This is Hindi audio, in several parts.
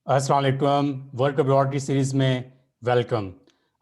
अस्सलाम वालेकुम। वर्क अब्रॉड की सीरीज़ में वेलकम।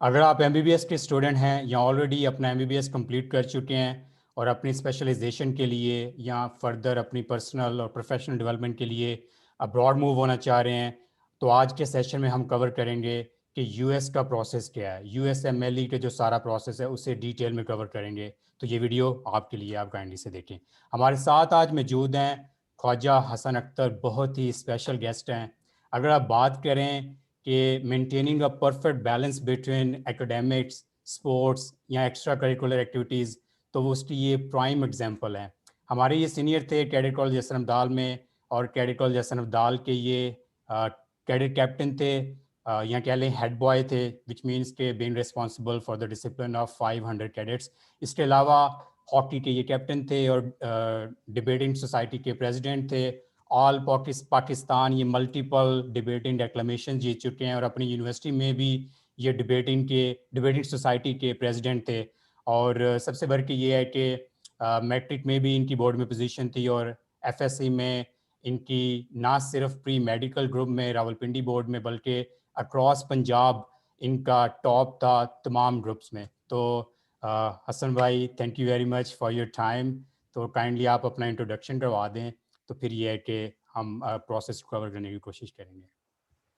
अगर आप एमबीबीएस के स्टूडेंट हैं या ऑलरेडी अपना एमबीबीएस कंप्लीट कर चुके हैं और अपनी स्पेशलाइजेशन के लिए या फर्दर अपनी पर्सनल और प्रोफेशनल डेवलपमेंट के लिए अब्रॉड मूव होना चाह रहे हैं, तो आज के सेशन में हम कवर करेंगे कि यूएस का प्रोसेस क्या है। यूएसएमएलई के जो सारा प्रोसेस है उसे डिटेल में कवर करेंगे। तो ये वीडियो आपके लिए, आप काइंडली से देखें। हमारे साथ आज मौजूद हैं ख्वाजा हसन अख्तर, बहुत ही स्पेशल गेस्ट हैं। अगर आप बात करें कि maintaining a perfect balance between academics, sports या एक्स्ट्रा करिकुलर एक्टिविटीज़, तो वो उसकी ये प्राइम एग्जांपल है। हमारे ये सीनियर थे कैडेट कॉलेज हसन अब्दाल में, और कैडेट कॉलेज हसन अब्दाल के ये कैडेट कैप्टन थे, या कह लें हेड बॉय थे, विच मीन्स के being responsible for the discipline of 500 cadets. इसके अलावा हॉकी के ये कैप्टन थे और डिबेटिंग सोसाइटी के प्रेसिडेंट थे। ऑल पाकिस्तान ये मल्टीपल डिबेटिंग डेक्लेमेशन जीत चुके हैं, और अपनी यूनिवर्सिटी में भी ये डिबेटिंग सोसाइटी के प्रेसिडेंट थे। और सबसे बढ़ के ये है कि मैट्रिक में भी इनकी बोर्ड में पोजीशन थी, और एफएससी में इनकी ना सिर्फ प्री मेडिकल ग्रुप में रावलपिंडी बोर्ड में, बल्कि अक्रॉस पंजाब इनका टॉप था तमाम ग्रुप्स में। तो हसन भाई, thank you very much for your time. तो काइंडली आप अपना इंट्रोडक्शन करवा दें, तो फिर ये है कि हम प्रोसेस को कवर करने की कोशिश करेंगे।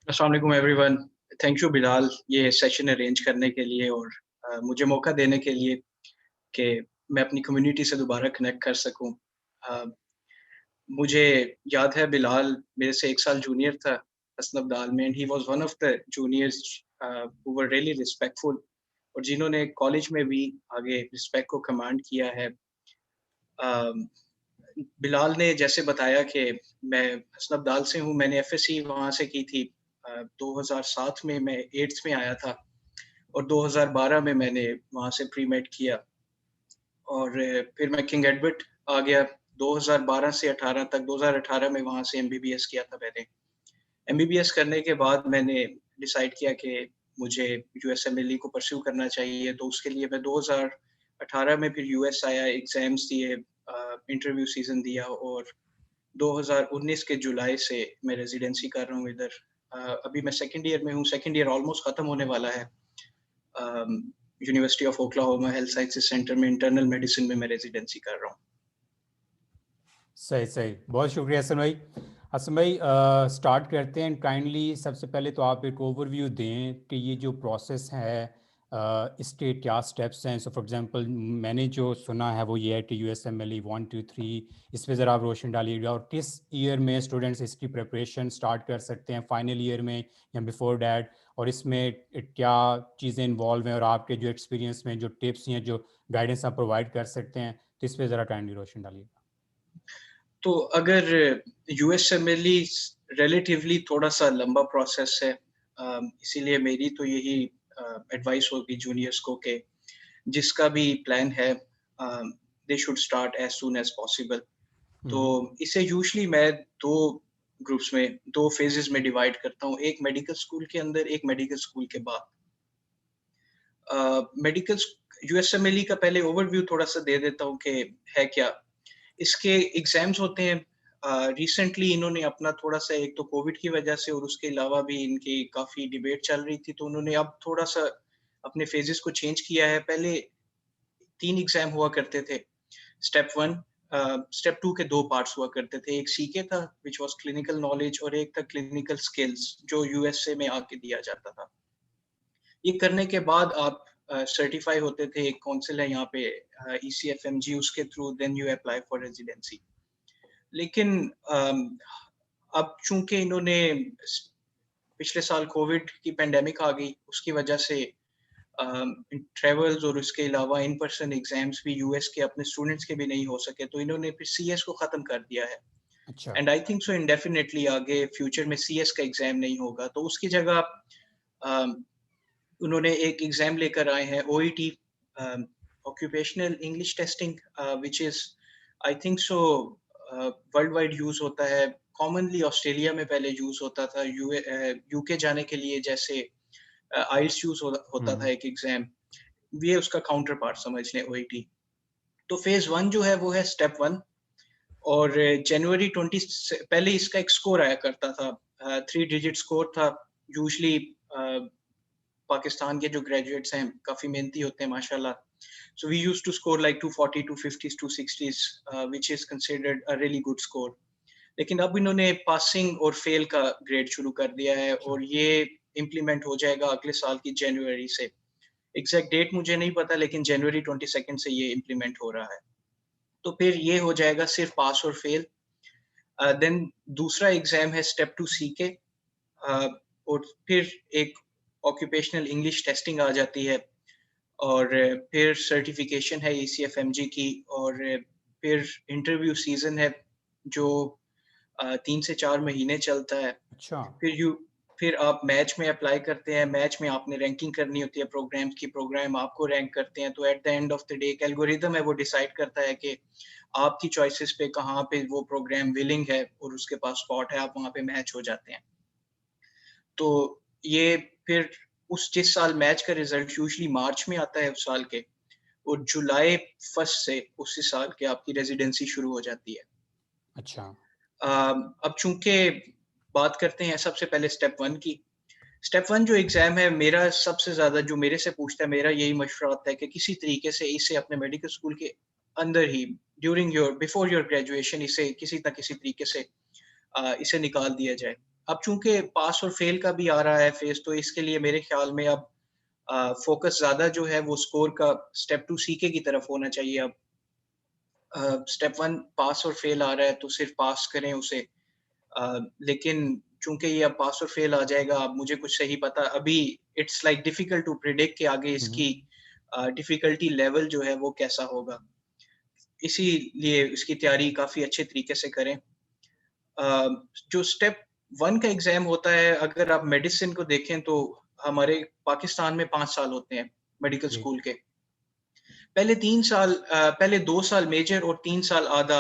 अस्सलाम वालेकुम एवरीवन। थैंक यू बिलाल ये सेशन अरेंज करने के लिए और मुझे मौका देने के लिए कि मैं अपनी कम्युनिटी से दोबारा कनेक्ट कर सकूं। मुझे याद है बिलाल मेरे से 1 साल जूनियर था हसन अब्दाल में, and he was one of the juniors who were really respectful, और जिन्होंने कॉलेज में भी आगे रिस्पेक्ट को कमांड किया है। बिलाल ने जैसे बताया कि मैं हसन अब्दाल से हूँ, मैंने एफएससी वहाँ से की थी। 2007 में मैं 8th में आया था, और 2012 में मैंने वहाँ से प्री मेड किया, और फिर मैं किंग एडवर्ड आ गया 2012 से 18 तक। 2018 में वहाँ से एमबीबीएस किया था मैंने। एमबीबीएस करने के बाद मैंने डिसाइड किया कि मुझे यूएसएमएलई को परस्यू करना चाहिए, तो उसके लिए मैं 2018 में फिर यूएस आया, एग्जाम्स दिए, इंटरव्यू सीजन दिया, और 2019 के जुलाई से मैं रेजिडेंसी कर रहा हूँ इधर। अभी मैं सेकंड ईयर में हूँ, सेकंड ईयर ऑलमोस्ट खत्म होने वाला है। University of Oklahoma health sciences centre में इंटरनल मेडिसिन में मैं रेजिडेंसी कर रहा हूँ। सही सही, बहुत शुक्रिया हसन भाई। हसन भाई, स्टार्ट करते हैं। काइंडली सबसे पहले तो आप एक ओवरव्यू दें कि ये जो प्रोसेस है, इसके क्या स्टेप्स हैं। सो फॉर एग्जांपल, मैंने जो सुना है वो ये है कि यूएसएमएलई 1 2 3, इस पे ज़रा आप रोशन डालिएगा। और किस ईयर में स्टूडेंट्स इसकी प्रिपरेशन स्टार्ट कर सकते हैं, फाइनल ईयर में या बिफोर डैट, और इसमें क्या चीज़ें इन्वॉल्व हैं, और आपके जो एक्सपीरियंस में जो टिप्स या जो गाइडेंस आप प्रोवाइड कर सकते हैं, तो इस पर ज़रा काइंडली रोशन डालिएगा। तो अगर यूएसएमएलई रिलेटिवली थोड़ा सा लंबा प्रोसेस है, इसीलिए मेरी तो यही एडवाइस होगी जूनियर्स को कि जिसका भी प्लान है they should start as soon as possible. तो इसे यूजुअली मैं दो ग्रुप्स में, दो फेजेस में डिवाइड करता हूँ, एक मेडिकल स्कूल के अंदर, एक मेडिकल स्कूल के बाद। मेडिकल यूएसएमएलई का पहले ओवरव्यू थोड़ा सा दे देता हूँ कि है क्या। इसके एग्जाम्स होते हैं। रिसेंटली इन्होंने अपना थोड़ा सा, एक तो कोविड की वजह से और उसके अलावा भी इनकी काफ़ी डिबेट चल रही थी, तो उन्होंने अब थोड़ा सा अपने फेजेस को चेंज किया है। पहले 3 एग्जाम हुआ करते थे। स्टेप 1, स्टेप 2 के 2 पार्ट्स हुआ करते थे। एक सीके था व्हिच वाज क्लिनिकल नॉलेज, और एक था क्लिनिकल स्किल्स जो यूएसए में आके दिया जाता था। ये करने के बाद आप सर्टिफाई होते थे। एक काउंसिल है यहाँ पे, ईसीएफएमजी, उसके through then you apply for residency. लेकिन अब चूंकि इन्होंने पिछले साल कोविड की पेंडेमिक आ गई, उसकी वजह से ट्रेवल्स और उसके अलावा इन पर्सन एग्जाम्स भी यूएस के अपने स्टूडेंट्स के भी नहीं हो सके, तो इन्होंने फिर सीएस को खत्म कर दिया है। अच्छा। And I think so indefinitely आगे फ्यूचर में सीएस का एग्जाम नहीं होगा, तो उसकी जगह उन्होंने एक एग्जाम लेकर आए हैं, OET, occupational English testing, which is I think so world wide use होता है। कॉमनली ऑस्ट्रेलिया में पहले यूज होता था, यूके जाने के लिए जैसे आइल्स यूज होता था एक एग्जाम, ये उसका काउंटर पार्ट समझ लें ओईटी। तो फेज 1 जो है वो है स्टेप 1, और जनवरी 20 से पहले इसका एक स्कोर आया करता था। 3 डिजिट स्कोर था। यूजुअली पाकिस्तान के जो ग्रेजुएट्स हैं काफ़ी मेहनती होते हैं माशाल्लाह। So we used to score like 240, 250s, 260s, which is considered a really good score. लेकिन अब इन्होंने पासिंग और फेल का ग्रेड शुरू कर दिया है अच्छा। और ये इम्प्लीमेंट हो जाएगा अगले साल की जनवरी से। एग्जैक्ट डेट मुझे नहीं पता, लेकिन जनवरी 22 से ये इम्प्लीमेंट हो रहा है। तो फिर ये हो जाएगा सिर्फ पास और फेल। देन दूसरा एग्जाम है स्टेप 2 सीके, और फिर एक ऑक्यूपेशनल इंग्लिश टेस्टिंग आ जाती है, और फिर सर्टिफिकेशन है ECFMG की, और फिर इंटरव्यू सीजन है जो 3 से 4 महीने चलता है। अच्छा। फिर आप मैच में अप्लाई करते हैं, मैच में आपने रैंकिंग करनी होती है प्रोग्राम्स की, प्रोग्राम आपको रैंक करते हैं। तो at the end of the day एक एल्गोरिदम है, वो डिसाइड करता है कि आपकी चॉइसेस पे कहाँ पे वो प्रोग्राम विलिंग है और उसके पास स्पॉट है, आप वहाँ पे मैच हो जाते हैं। तो ये फिर जिस साल मैच का रिजल्ट यूजुअली मार्च में आता है उस साल के, और जुलाई 1 से उसी साल के आपकी रेजिडेंसी शुरू हो जाती है। अच्छा। अब चूंकि बात करते हैं सबसे पहले स्टेप 1 की। स्टेप 1 जो एग्जाम है, मेरा सबसे ज्यादा जो मेरे से पूछता है, मेरा यही मशवरा होता है कि किसी तरीके से इसे अपने मेडिकल स्कूल के अंदर ही बिफोर योर ग्रेजुएशन इसे किसी न किसी तरीके से इसे निकाल दिया जाए। अब चूंकि पास और फेल का भी आ रहा है फेज, तो इसके लिए मेरे ख्याल में अब फोकस ज्यादा जो है वो स्कोर का स्टेप 2 सीके की तरफ होना चाहिए। अब स्टेप 1 पास और फेल आ रहा है तो सिर्फ पास करें उसे। लेकिन चूंकि ये अब पास और फेल आ जाएगा, अब मुझे कुछ सही पता अभी, it's like difficult to predict कि आगे इसकी डिफिकल्टी लेवल जो है वो कैसा होगा। इसीलिए इसकी तैयारी काफी अच्छे तरीके से करें। जो स्टेप 1 का एग्जाम होता है, अगर आप मेडिसिन को देखें तो हमारे पाकिस्तान में 5 साल होते हैं मेडिकल जी। स्कूल के। पहले 2 साल मेजर और 3 साल आधा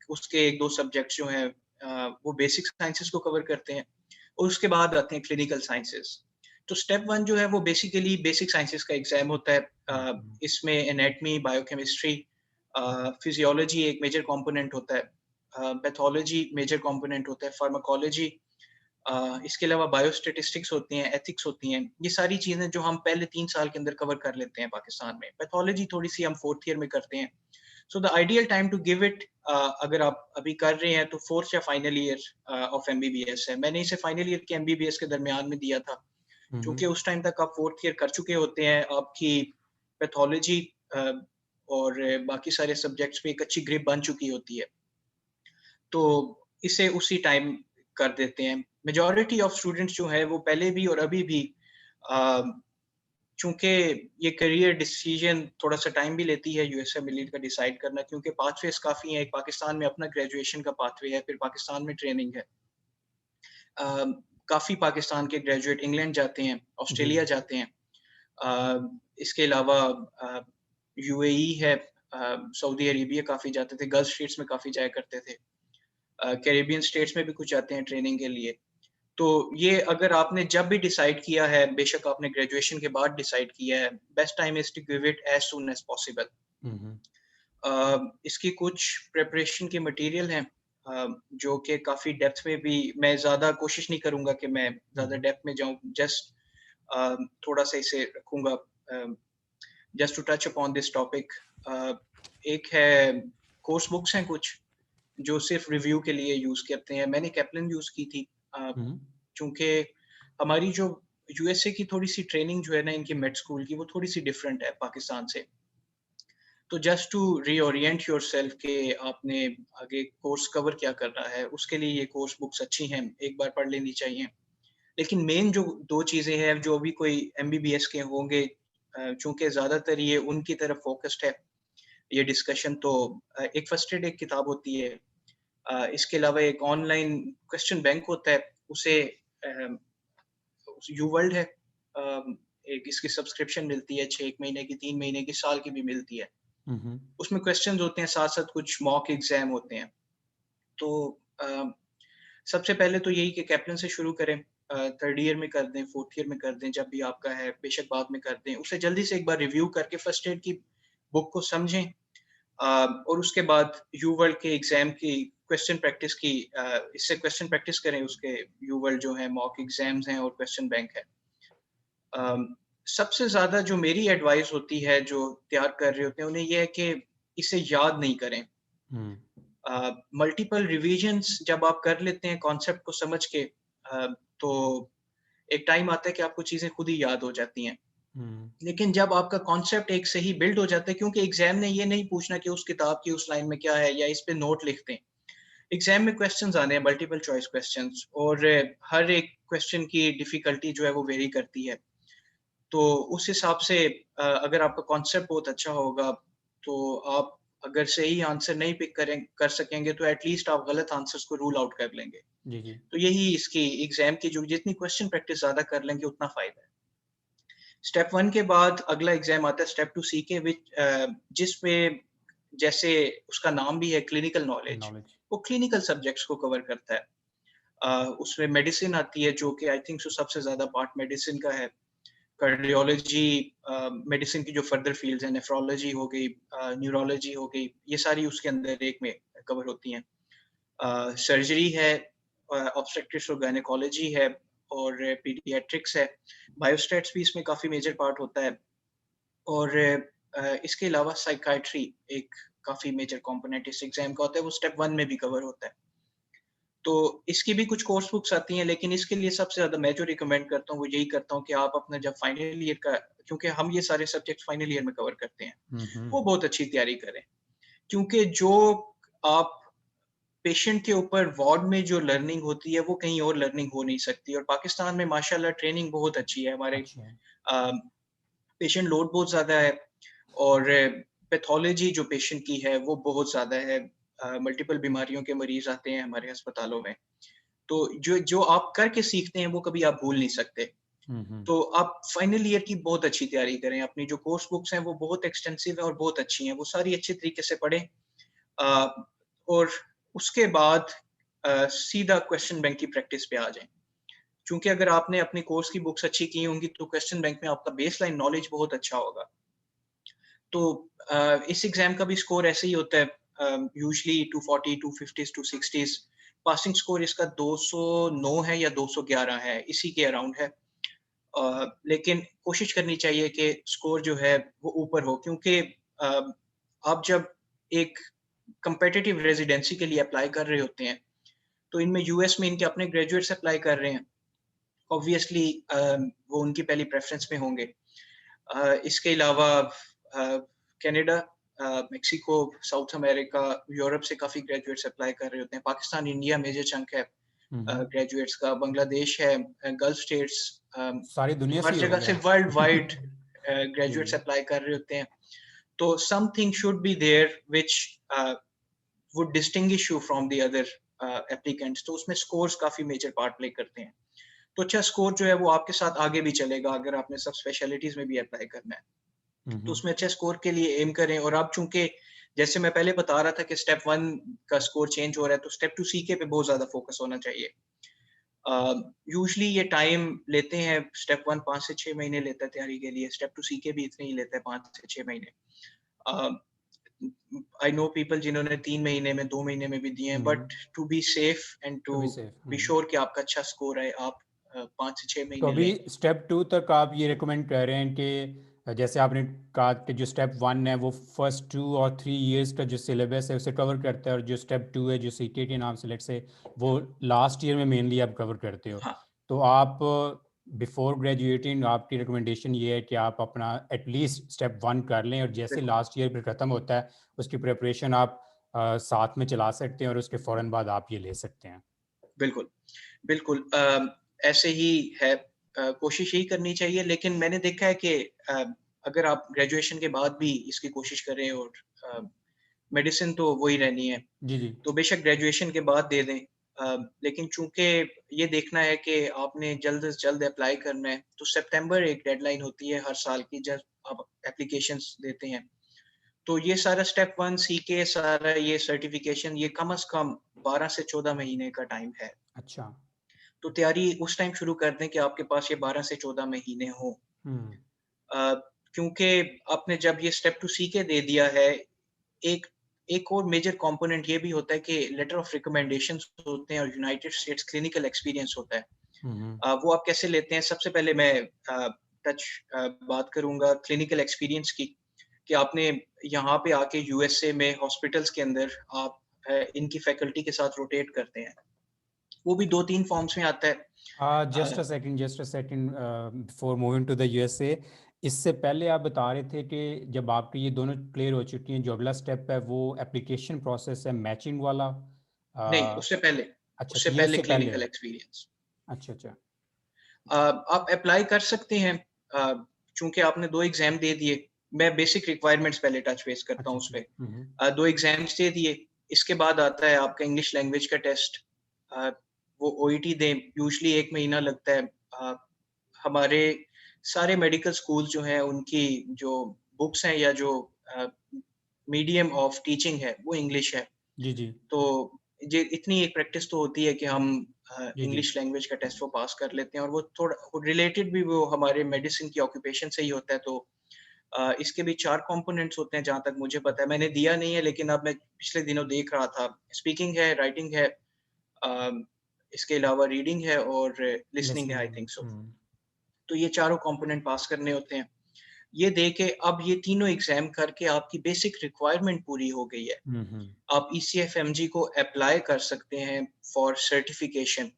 उसके 1-2 सब्जेक्ट्स जो हैं वो बेसिक साइंसेस को कवर करते हैं, और उसके बाद आते हैं क्लिनिकल साइंसेस। तो स्टेप 1 जो है वो बेसिकली बेसिक साइंसेस का एग्जाम होता है। इसमें एनाटमी, बायोकेमिस्ट्री, फिजियोलॉजी एक मेजर कंपोनेंट होता है, पैथोलॉजी मेजर कंपोनेंट होता है, फार्माकोलॉजी, इसके अलावा बायोस्टेटिस्टिक्स होती हैं, एथिक्स होती हैं। ये सारी चीज़ें जो हम पहले 3 साल के अंदर कवर कर लेते हैं पाकिस्तान में। पैथोलॉजी थोड़ी-सी हम 4th ईयर में करते हैं। So the ideal time to give it, अगर आप अभी कर रहे हैं तो 4th या फाइनल ईयर ऑफ एमबीबीएस है। मैंने इसे फाइनल ईयर के एमबीबीएस के दरमियान में दिया था, क्योंकि उस टाइम तक आप 4th ईयर कर चुके होते हैं, आपकी पैथोलॉजी और बाकी सारे सब्जेक्ट्स पे एक अच्छी ग्रिप बन चुकी होती है। तो इसे उसी टाइम कर देते हैं। मेजॉरिटी ऑफ स्टूडेंट्स जो है वो पहले भी और अभी भी, चूंकि ये करियर डिसीजन थोड़ा सा टाइम भी लेती है यूएसएमएलई का डिसाइड करना, क्योंकि पाथवेज काफ़ी हैं। एक पाकिस्तान में अपना ग्रेजुएशन का पाथवे है, फिर पाकिस्तान में ट्रेनिंग है। काफ़ी पाकिस्तान के ग्रेजुएट इंग्लैंड जाते हैं, ऑस्ट्रेलिया जी। जाते हैं। इसके अलावा यूएई है, सऊदी अरेबिया काफ़ी जाते थे, गल्फ स्टेट्स में काफ़ी जाया करते थे, कैरेबियन स्टेट्स में भी कुछ जाते हैं ट्रेनिंग के लिए। तो ये अगर आपने जब भी डिसाइड किया है, बेशक आपने ग्रेजुएशन के बाद डिसाइड किया है, best time is to give it as soon as possible. इसकी कुछ प्रिपरेशन के मटेरियल हैं, जो कि काफ़ी डेप्थ में भी, मैं ज़्यादा कोशिश नहीं करूँगा कि मैं ज़्यादा डेप्थ में जाऊँ, जस्ट थोड़ा सा इसे रखूँगा just to touch upon this topic. एक है कोर्स बुक्स हैं कुछ, जो सिर्फ रिव्यू के लिए यूज़ करते हैं। मैंने कैप्लन यूज़ की थी, चूँकि हमारी जो यूएसए की थोड़ी-सी ट्रेनिंग जो है ना इनकी मेड स्कूल की, वो थोड़ी-सी डिफरेंट है पाकिस्तान से। तो जस्ट टू रीओरिएंट योरसेल्फ कि आपने आगे कोर्स कवर क्या करना है, उसके लिए ये कोर्स बुक्स अच्छी हैं, एक बार पढ़ लेनी चाहिए। लेकिन मेन जो 2 चीज़ें हैं, जो भी कोई एमबीबीएस के होंगे, चूँकि ज़्यादातर ये उनकी तरफ फ़ोकस्ड है, ये डिस्कशन, तो एक फर्स्ट एड एक किताब होती है। इसके अलावा एक ऑनलाइन क्वेश्चन बैंक होता है, उसे यू वर्ल्ड है, एक इसकी सब्सक्रिप्शन मिलती है 6 महीने की, 3 महीने की, साल की भी मिलती है। उसमें क्वेश्चंस होते हैं, साथ-साथ कुछ मॉक एग्जाम होते हैं। तो सबसे पहले तो यही कि कैप्टन से शुरू करें, 3rd ईयर में कर दें, 4th ईयर में कर दें, जब भी आपका है, बेशक बाद में कर दें। उसे जल्दी से एक बार रिव्यू करके फर्स्ट एड की बुक को समझें, और उसके बाद यू वर्ल्ड के एग्जाम की क्वेश्चन प्रैक्टिस की इससे क्वेश्चन प्रैक्टिस करें, उसके यूवर्ल्ड जो है, मॉक एग्जाम्स हैं और क्वेश्चन बैंक है। सबसे ज़्यादा जो मेरी एडवाइस होती है, जो तैयार कर रहे होते हैं, उन्हें ये है कि इसे याद नहीं करें। हुँ, मल्टीपल रिविजन्स जब आप कर लेते हैं कॉन्सेप्ट को समझ के, तो एक टाइम आता है कि आपको चीज़ें खुद ही याद हो जाती हैं। हुँ, लेकिन जब आपका कॉन्सेप्ट एक सही बिल्ड हो जाता है, क्योंकि एग्ज़ाम ने ये नहीं पूछना कि उस किताब की उस लाइन में क्या है या इस पे नोट लिख दें। एग्ज़ाम में क्वेश्चन्स आने हैं, मल्टीपल चॉइस क्वेश्चन्स, और हर एक क्वेश्चन की डिफ़िकल्टी जो है वो वेरी करती है। तो उस हिसाब से अगर आपका कॉन्सेप्ट बहुत अच्छा होगा, तो आप अगर सही आंसर नहीं पिक कर सकेंगे, तो एट लीस्ट आप गलत आंसर्स को रूल आउट कर लेंगे। जी, जी। तो यही इसकी एग्ज़ाम की जो जितनी क्वेश्चन प्रैक्टिस ज़्यादा कर लेंगे, उतना फ़ायदा है। स्टेप 1 के बाद अगला एग्ज़ाम आता है स्टेप 2 सीके, जिसमें जैसे उसका नाम भी है क्लिनिकल नॉलेज, नॉलेज। वो क्लिनिकल सब्जेक्ट्स को कवर करता है। उसमें मेडिसिन आती है, जो कि आई थिंक सो सबसे ज़्यादा पार्ट मेडिसिन का है। कार्डियोलॉजी, मेडिसिन की जो फर्दर फ़ील्ड्स हैं, नेफ्रोलॉजी हो गई, न्यूरोलॉजी हो गई, ये सारी उसके अंदर एक में कवर होती हैं। सर्जरी है, ऑब्स्टेट्रिक्स और गायनेकोलॉजी है, और पीडियाट्रिक्स है। बायोस्टैट्स भी इसमें काफ़ी मेजर पार्ट होता है, और इसके अलावा साइकियाट्री एक काफ़ी मेजर कंपोनेंट इस एग्ज़ाम का होता है, वो स्टेप 1 में भी कवर होता है। तो इसकी भी कुछ कोर्स बुक्स आती हैं, लेकिन इसके लिए सबसे ज़्यादा मैं जो रिकमेंड करता हूँ, वो यही करता हूँ कि आप अपना जब फाइनल ईयर का, क्योंकि हम ये सारे सब्जेक्ट फाइनल ईयर में कवर करते हैं, हुँ, हुँ। वो बहुत अच्छी तैयारी करें। क्योंकि जो आप पेशेंट के ऊपर वार्ड में जो लर्निंग होती है, वो कहीं और लर्निंग हो नहीं सकती, और पाकिस्तान में माशाल्लाह ट्रेनिंग बहुत अच्छी है। हमारे अच्छा है। अ, पेशेंट लोड बहुत ज़्यादा है, और पैथोलॉजी जो पेशेंट की है, वो बहुत ज़्यादा है। मल्टीपल बीमारियों के मरीज़ आते हैं हमारे अस्पतालों में। तो जो जो आप करके सीखते हैं, वो कभी आप भूल नहीं सकते। हुँ, हुँ। तो आप फाइनल ईयर की बहुत अच्छी तैयारी करें। अपनी जो कोर्स बुक्स हैं, वो बहुत एक्सटेंसिव है और बहुत अच्छी हैं। वो सारी अच्छे तरीके से पढ़ें, अ, और उसके बाद सीधा क्वेश्चन बैंक की प्रैक्टिस पे आ जाएँ। क्योंकि अगर आपने अपनी कोर्स की बुक्स अच्छी की होंगी, तो क्वेश्चन बैंक में आपका बेसलाइन नॉलेज बहुत अच्छा होगा। तो इस एग्ज़ाम का भी स्कोर ऐसे ही होता है, यूजुअली 240, 250, 260s। पासिंग स्कोर इसका 209 है या 211 है, इसी के अराउंड है। लेकिन कोशिश करनी चाहिए कि स्कोर जो है वो ऊपर हो, क्योंकि अ, आप जब एक कॉम्पिटिटिव रेज़िडेंसी के लिए अप्लाई कर रहे होते हैं, तो इनमें यूएस में इनके अपने ग्रेजुएट्स अप्लाई कर रहे हैं। ऑब्वियसली वो उनकी पहली प्रेफ़रेंस में होंगे। इसके अलावा Canada, Mexico, south America, Europe से काफ़ी ग्रेजुएट्स अप्लाई कर रहे होते हैं। पाकिस्तान, इंडिया मेजर चंक है हुँ, हुँ। ग्रेजुएट्स का, बांग्लादेश है, गल्फ स्टेट्स, सारी तो दुनिया से हर ही हो जगह से गया। वर्ल्ड वाइड जी, ग्रेजुएट्स जी। अप्लाई कर रहे होते हैं। तो something should be there which would distinguish you from the other applicants, तो उसमें स्कोर्स काफ़ी मेजर पार्ट प्ले करते हैं। तो अच्छा स्कोर जो है वो आपके साथ आगे भी चलेगा, अगर आपने सब स्पेशलिटीज़ में भी अप्लाई करना है। हुँ, तो हुँ। उसमें अच्छे स्कोर के लिए एम करें, और अब चूँकि जैसे मैं पहले बता रहा था कि स्टेप 1 का स्कोर चेंज हो रहा है, तो स्टेप 2 सीके पे बहुत ज़्यादा फ़ोकस होना चाहिए। यूजुअली ये टाइम लेते हैं, स्टेप 1 5 से 6 महीने लेता है तैयारी के लिए, स्टेप 2 सीके भी इतने ही लेता है, 5 से 6 महीने। अ, आई नो पीपल जिन्होंने 3 महीने में, 2 महीने में भी दिए हैं, hmm, but hmm. To be safe and to to be safe. Be hmm. Sure कि आपका अच्छा स्कोर आए, आप 5 से 6 तो महीने अभी लें। स्टेप 2 तक आप ये रिकमेंड कर रहे हैं कि जैसे आपने कहा कि जो स्टेप 1 है वो फर्स्ट 2 और 3 इयर्स का जो सिलेबस है उसे कवर करता है, और जो स्टेप 2 है जो सीटेट के नाम से लेट से वो लास्ट ईयर में मेनली आप कवर करते हो। हाँ, तो आप बिफोर ग्रेजुएटिंग आपकी रिकमेंडेशन ये है कि आप अपना एटलीस्ट स्टेप 1 कर लें, और जैसे बिल्कुल, लास्ट ईयर फिर ख़त्म होता है उसकी प्रिपरेशन आप साथ में चला सकते हैं, और उसके फ़ौरन बाद आप ये ले सकते हैं। बिल्कुल। बिल्कुल, ऐसे ही है, कोशिश यही करनी चाहिए, लेकिन मैंने देखा है कि अ, अगर आप ग्रेजुएशन के बाद भी इसकी कोशिश करें, और अ, मेडिसिन तो वही रहनी है, जी, जी। तो बेशक ग्रेजुएशन के बाद दे दें। लेकिन चूँकि ये देखना है कि आपने जल्द से जल्द अप्लाई करना है, तो सितंबर एक डेडलाइन होती है हर साल की, जब आप एप्लीकेशंस देते हैं। तो ये सारा स्टेप 1 सीके, सारा ये सर्टिफ़िकेशन, ये कम से कम 12 से 14 महीने का टाइम है। अच्छा। तो तैयारी उस टाइम शुरू कर दें कि आपके पास ये 12 से 14 महीने हों। हुँ। क्योंकि आपने जब ये स्टेप 2 सीके दे दिया है, एक एक और मेजर कंपोनेंट ये भी होता है कि लेटर ऑफ रिकमेंडेशंस होते हैं और यूनाइटेड स्टेट्स क्लिनिकल एक्सपीरियंस होता है। वो आप कैसे लेते हैं? सबसे पहले मैं बात करूँगा क्लिनिकल एक्सपीरियंस की, कि आपने यहाँ पे आके यूएसए में हॉस्पिटल्स के अंदर आप इनकी फैकल्टी के साथ रोटेट करते हैं। वो भी 2-3 फॉर्म्स में आता है। Just a second before moving to the USA, इससे पहले आप बता रहे थे कि जब आपकी ये दोनों क्लियर हो चुकी हैं, जो अगला स्टेप है वो एप्लीकेशन प्रोसेस है मैचिंग वाला। नहीं, uh, अच्छा उससे अच्छा, ये पहले उससे पहले क्लिनिकल है। एक्सपीरियंस। अच्छा अच्छा। आप अप्लाई कर सकते हैं, चूँकि आपने 2 एग्ज़ाम दे दिए। मैं बेसिक रिक्वायरमेंट्स पहले टच बेस करता अच्छा हूँ अच्छा। उसपे। 2 एग्ज़ाम्स दे दिए, इसके बाद आता है आपका इंग्लिश लैंग्वेज का टेस्ट। अ, वो ओईटी दें, यूजुअली 1 महीना लगता है। हमारे सारे मेडिकल स्कूल जो हैं, उनकी जो बुक्स हैं या जो अ, मीडियम ऑफ टीचिंग है, वो इंग्लिश है। जी जी। तो ये इतनी एक प्रैक्टिस तो होती है कि हम जी जी। इंग्लिश लैंग्वेज का टेस्ट वो पास कर लेते हैं, और वो थोड़ा रिलेटेड भी वो हमारे मेडिसिन की ऑक्यूपेशन से ही होता है। तो इसके भी 4 कंपोनेंट्स होते हैं जहाँ तक मुझे पता है। मैंने दिया नहीं है, लेकिन अब मैं पिछले दिनों देख रहा था। स्पीकिंग है, राइटिंग है, इसके अलावा रीडिंग है और लिसनिंग है, लिसनिंग आई है। Think so. तो ये चारों कंपोनेंट पास करने होते हैं। ये दे के अब ये तीनों एग्ज़ाम करके आपकी बेसिक रिक्वायरमेंट पूरी हो गई है। आप ईसीएफएमजी को अप्लाई कर सकते हैं फॉर सर्टिफिकेशन।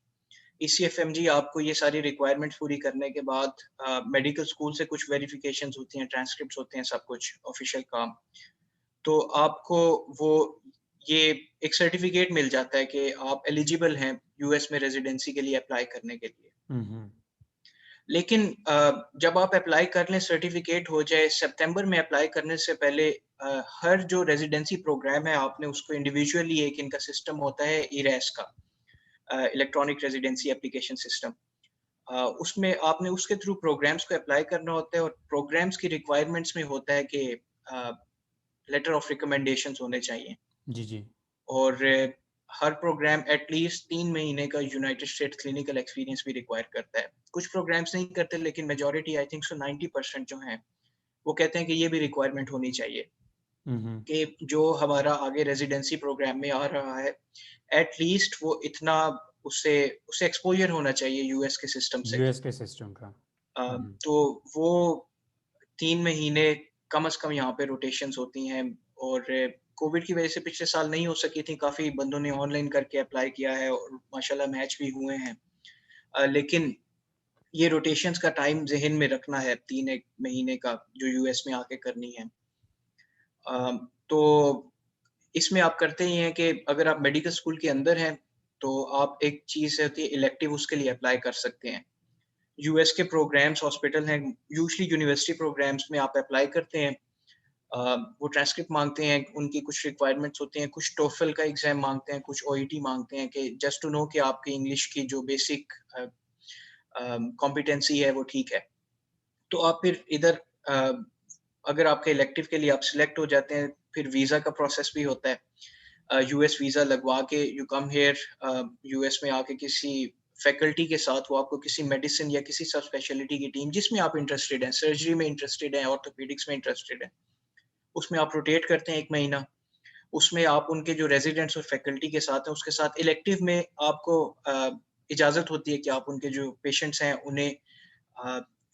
ईसीएफएमजी आपको ये सारी रिक्वायरमेंट्स पूरी करने के बाद मेडिकल स्कूल से कुछ वेरिफिकेशंस होती हैं, ट्रांसक्रिप्ट्स होते हैं, सब कुछ ऑफिशियल काम। तो आपको वो ये एक सर्टिफिकेट मिल जाता है कि आप एलिजिबल हैं यूएस में रेजिडेंसी के लिए अप्लाई करने के लिए। लेकिन जब आप अप्लाई कर लें, सर्टिफिकेट हो जाए, सितंबर में अप्लाई करने से पहले हर जो रेजिडेंसी प्रोग्राम है, आपने उसको इंडिविजुअली, एक इनका सिस्टम होता है इरेस का, इलेक्ट्रॉनिक रेजिडेंसी एप्लीकेशन सिस्टम। उसमें आपने उसके थ्रू प्रोग्राम्स को अप्लाई करना होता है, और प्रोग्राम्स की रिक्वायरमेंट्स में होता है कि लेटर ऑफ रिकमेंडेशंस होने चाहिए, जी जी। और हर प्रोग्राम एटलीस्ट 3 महीने का यूनाइटेड स्टेट्स क्लिनिकल एक्सपीरियंस भी रिक्वायर करता है। कुछ प्रोग्राम्स नहीं करते, लेकिन मेजॉरिटी, आई थिंक सो 90% जो हैं, वो कहते हैं कि ये भी रिक्वायरमेंट होनी चाहिए कि जो हमारा आगे रेजिडेंसी प्रोग्राम में आ रहा है, एटलीस्ट वो इतना उससे उससे एक्सपोज़र होना चाहिए यूएस के सिस्टम से। यूएस के सिस्टम का। तो वो 3 महीने कम से कम यहाँ पे रोटेशंस होती हैं, और कोविड की वजह से पिछले साल नहीं हो सकी थी। काफ़ी बंदों ने ऑनलाइन करके अप्लाई किया है और माशाल्लाह मैच भी हुए हैं। लेकिन ये रोटेशंस का टाइम ज़हन में रखना है, 3-1 महीने का, जो यूएस में आके करनी है। तो इसमें आप करते ही हैं कि अगर आप मेडिकल स्कूल के अंदर हैं, तो आप एक चीज़ होती है इलेक्टिव, उसके लिए अप्लाई कर सकते हैं। यूएस के प्रोग्राम्स हॉस्पिटल हैं, यूजुअली यूनिवर्सिटी प्रोग्राम्स में आप अप्लाई करते हैं। वो ट्रांसक्रिप्ट माँगते हैं, उनकी कुछ रिक्वायरमेंट्स होती हैं, कुछ टोफल का एग्ज़ाम माँगते हैं, कुछ ओईटी माँगते हैं, कि जस्ट टू नो कि आपकी इंग्लिश की जो बेसिक कॉम्पिटेंसी है वो ठीक है। तो आप फिर इधर अगर आपके इलेक्टिव के लिए आप सिलेक्ट हो जाते हैं, फिर वीज़ा का प्रोसेस भी होता है। यूएस वीज़ा लगवा के यू कम हियर, यूएस में आके किसी फैकल्टी के साथ, वो आपको किसी मेडिसिन या किसी सब स्पेशलिटी की टीम जिसमें आप इंटरेस्टेड हैं, सर्जरी में इंटरेस्टेड हैं, ऑर्थोपेडिक्स में इंटरेस्टेड हैं, उसमें आप रोटेट करते हैं 1 महीना। उसमें आप उनके जो रेज़िडेंट्स और फैकल्टी के साथ हैं, उसके साथ इलेक्टिव में आपको इजाज़त होती है कि आप उनके जो पेशेंट्स हैं, उन्हें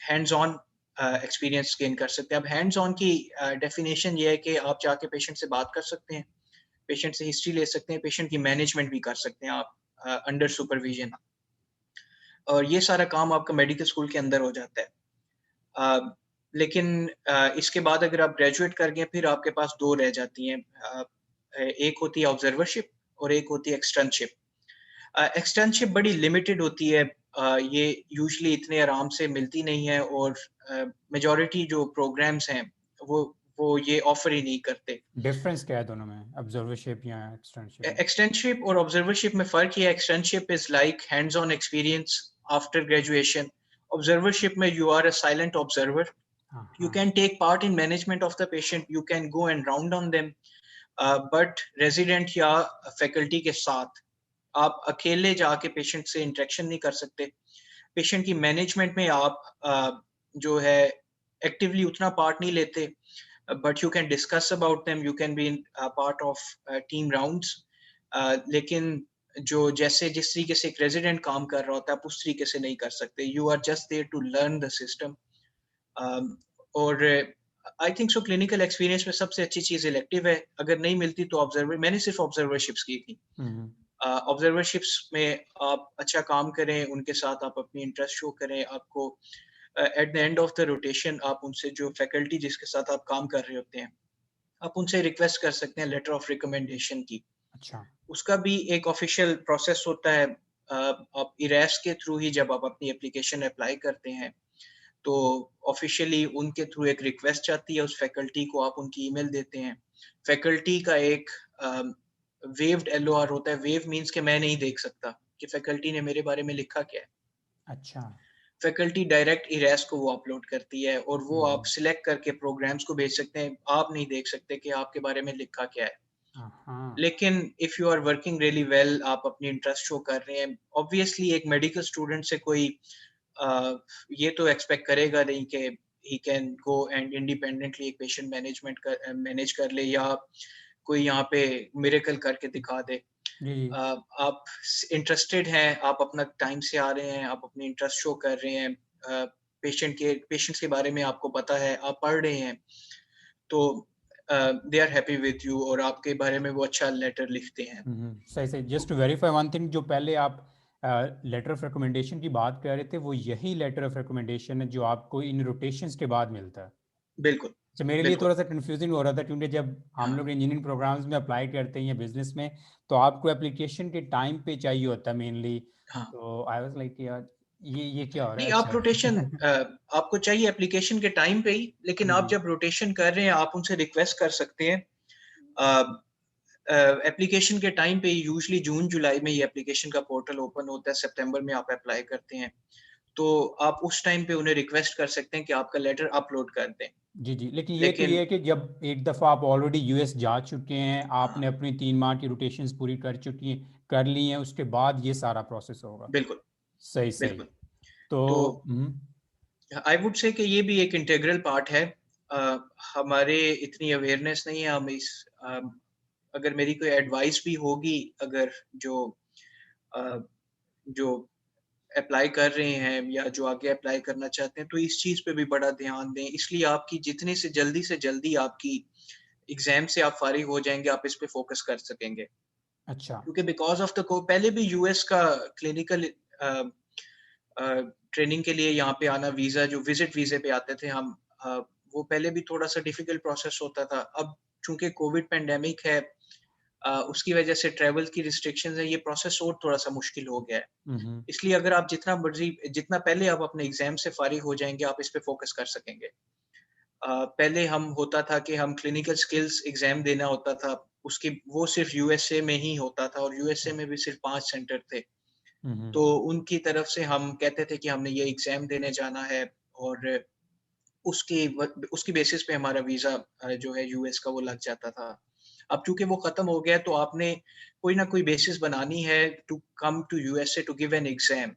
हैंड्स ऑन एक्सपीरियंस गेन कर सकते हैं। अब हैंड्स ऑन की डेफिनेशन ये है कि आप जाके पेशेंट से बात कर सकते हैं, पेशेंट से हिस्ट्री ले सकते हैं, पेशेंट की मैनेजमेंट भी कर सकते हैं आप अंडर सुपरविजन, और ये सारा काम आपका मेडिकल स्कूल के अंदर हो जाता है। लेकिन इसके बाद अगर आप ग्रेजुएट कर गए, फिर आपके पास 2 रह जाती हैं। एक होती है ऑब्जर्वरशिप और एक होती है एक्सटर्नशिप। एक्सटर्नशिप बड़ी लिमिटेड होती है। ये यूजुअली इतने आराम से मिलती नहीं है, और मेजॉरिटी जो प्रोग्राम्स हैं, वो वो ये ऑफ़र ही नहीं करते। डिफरेंस क्या है दोनों में, ऑब्जर्वरशिप या एक्सटर्नशिप में? एक्सटर्नशिप और ऑब्जर्वरशिप में फ़र्क ये है, externship is like hands on experience after graduation. Observership में you are a silent observer. हाँ You हाँ। can take part in management of the patient, you can go and round on them, but resident या फैकल्टी के साथ आप अकेले जाके पेशेंट से इंटरेक्शन नहीं कर सकते। पेशेंट की मैनेजमेंट में आप जो है एक्टिवली उतना पार्ट नहीं लेते। but you can discuss about them, you can be a part of team rounds. लेकिन जो जैसे जिस तरीके से एक रेजिडेंट काम कर रहा होता है, आप उस तरीके से नहीं कर सकते. You are just there to learn the system. और I think so clinical experience में सबसे अच्छी चीज इलेक्टिव है. अगर नहीं मिलती तो ऑब्जर्वर, मैंने सिर्फ ऑब्जर्वरशिप्स की थी. ऑब्जर्वरशिप्स में आप अच्छा काम करें, उनके साथ आप अपनी इंटरेस्ट शो करें. आपको eight the end of the rotation आप उनसे, जो फैकल्टी जिसके साथ आप काम कर रहे होते हैं, आप उनसे रिक्वेस्ट कर सकते हैं लेटर ऑफ रिकमेंडेशन की. अच्छा. उसका भी एक ऑफिशियल प्रोसेस होता है. आप इरेस के थ्रू ही जब आप अपनी एप्लीकेशन अप्लाई करते हैं तो ऑफिशियली उनके थ्रू एक रिक्वेस्ट जाती है उस फैकल्टी को, आप उनकी ईमेल देते हैं. फैकल्टी का एक वेव्ड एलओआर होता है. वेव मींस कि मैं नहीं देख सकता कि फैकल्टी ने मेरे बारे में लिखा क्या है. अच्छा. फैकल्टी डायरेक्ट इरेस को वो अपलोड करती है और वो आप सिलेक्ट करके प्रोग्राम्स को भेज सकते हैं. आप नहीं देख सकते कि आपके बारे में लिखा क्या है. लेकिन if you are working really well, आप अपनी इंटरेस्ट शो कर रहे हैं, ऑब्वियसली एक मेडिकल स्टूडेंट से कोई ये तो एक्सपेक्ट करेगा नहीं कि he can go and independently एक पेशेंट मैनेज कर ले, या कोई यहाँ पे मिरेकल करके दिखा दे. आप इंटरेस्टेड हैं, आप अपना टाइम से आ रहे हैं, आप अपनी इंटरेस्ट शो कर रहे हैं, पेशेंट्स के बारे में आपको पता है, आप पढ़ रहे हैं, तो they are happy with you और आपके बारे में वो अच्छा लेटर लिखते हैं. सही सही. Just to verify one thing, जो पहले आप लेटर ऑफ रिकमेंडेशन की बात कर रहे थे, वो यही लेटर ऑफ रिकमेंडेशन है जो आपको इन रोटेशंस के बाद मिलता है? बिल्कुल. अच्छा, मेरे लिए थोड़ा सा कंफ्यूजिंग हो रहा था क्योंकि जब हम लोग हाँ. इंजीनियरिंग प्रोग्राम्स में अप्लाई करते हैं या बिजनेस में, तो आपको एप्लीकेशन के टाइम पे चाहिए होता है मेनली. हाँ. तो आई वाज लाइक यार, ये क्या हो रहा नहीं, है? आप रोटेशन अच्छा. आपको चाहिए एप्लीकेशन के टाइम पे ही, लेकिन आप जी. जब रोटेशन कर रहे हैं आप उनसे रिक्वेस्ट कर सकते हैं. एप्लीकेशन के टाइम पे यूजुअली जून जुलाई में ये एप्लीकेशन का पोर्टल ओपन होता है, सितंबर में आप अप्लाई करते हैं, तो आप उस टाइम पे उन्हें रिक्वेस्ट कर सकते हैं कि आपका लेटर अपलोड कर दें. जी जी. लेकिन ये तो ये लेकिन है कि जब एक दफ़ा आप ऑलरेडी यूएस जा चुके हैं, हाँ, आपने अपनी 3 माह की रोटेशंस पूरी कर ली हैं, उसके बाद ये सारा प्रोसेस होगा. बिल्कुल. सही सही. बिल्कुल. तो तो आई वुड से कि ये भी एक इंटीग्रल पार्ट है. हमारे इतनी अवेयरनेस नहीं है. हम इस अगर मेरी कोई एडवाइस भी होगी, अगर अ, जो अप्लाई कर रहे हैं या जो आगे अप्लाई करना चाहते हैं, तो इस चीज़ पे भी बड़ा ध्यान दें. इसलिए आपकी जितने से जल्दी आपकी एग्ज़ाम से आप फ़ारिग हो जाएँगे, आप इस पे फ़ोकस कर सकेंगे. अच्छा. क्योंकि बिकॉज़ ऑफ द को पहले भी यूएस का क्लिनिकल ट्रेनिंग के लिए यहाँ पे आना, वीज़ा जो विज़िट वीज़े पे आते थे हम, वो पहले भी थोड़ा-सा डिफ़िकल्ट प्रोसेस होता था. अब चूँकि कोविड पैंडेमिक है, उसकी वजह से ट्रैवल की रिस्ट्रिक्शंस हैं, ये प्रोसेस और थोड़ा-सा मुश्किल हो गया है. इसलिए अगर आप जितना पहले आप अपने एग्ज़ाम से फ़ारिग हो जाएँगे, आप इस पे फ़ोकस कर सकेंगे. पहले हम होता था कि हम क्लिनिकल स्किल्स एग्ज़ाम देना होता था, उसकी वो सिर्फ़ यूएसए में ही होता था और यूएसए में भी सिर्फ़ 5 सेंटर थे. तो उनकी तरफ से हम कहते थे कि हमने ये एग्ज़ाम देने जाना है और उसकी बेसिस पे हमारा वीज़ा जो है यूएस का वो लग जाता था. अब चूँकि वो ख़त्म हो गया, तो आपने कोई ना कोई बेसिस बनानी है to come to USA to give an exam.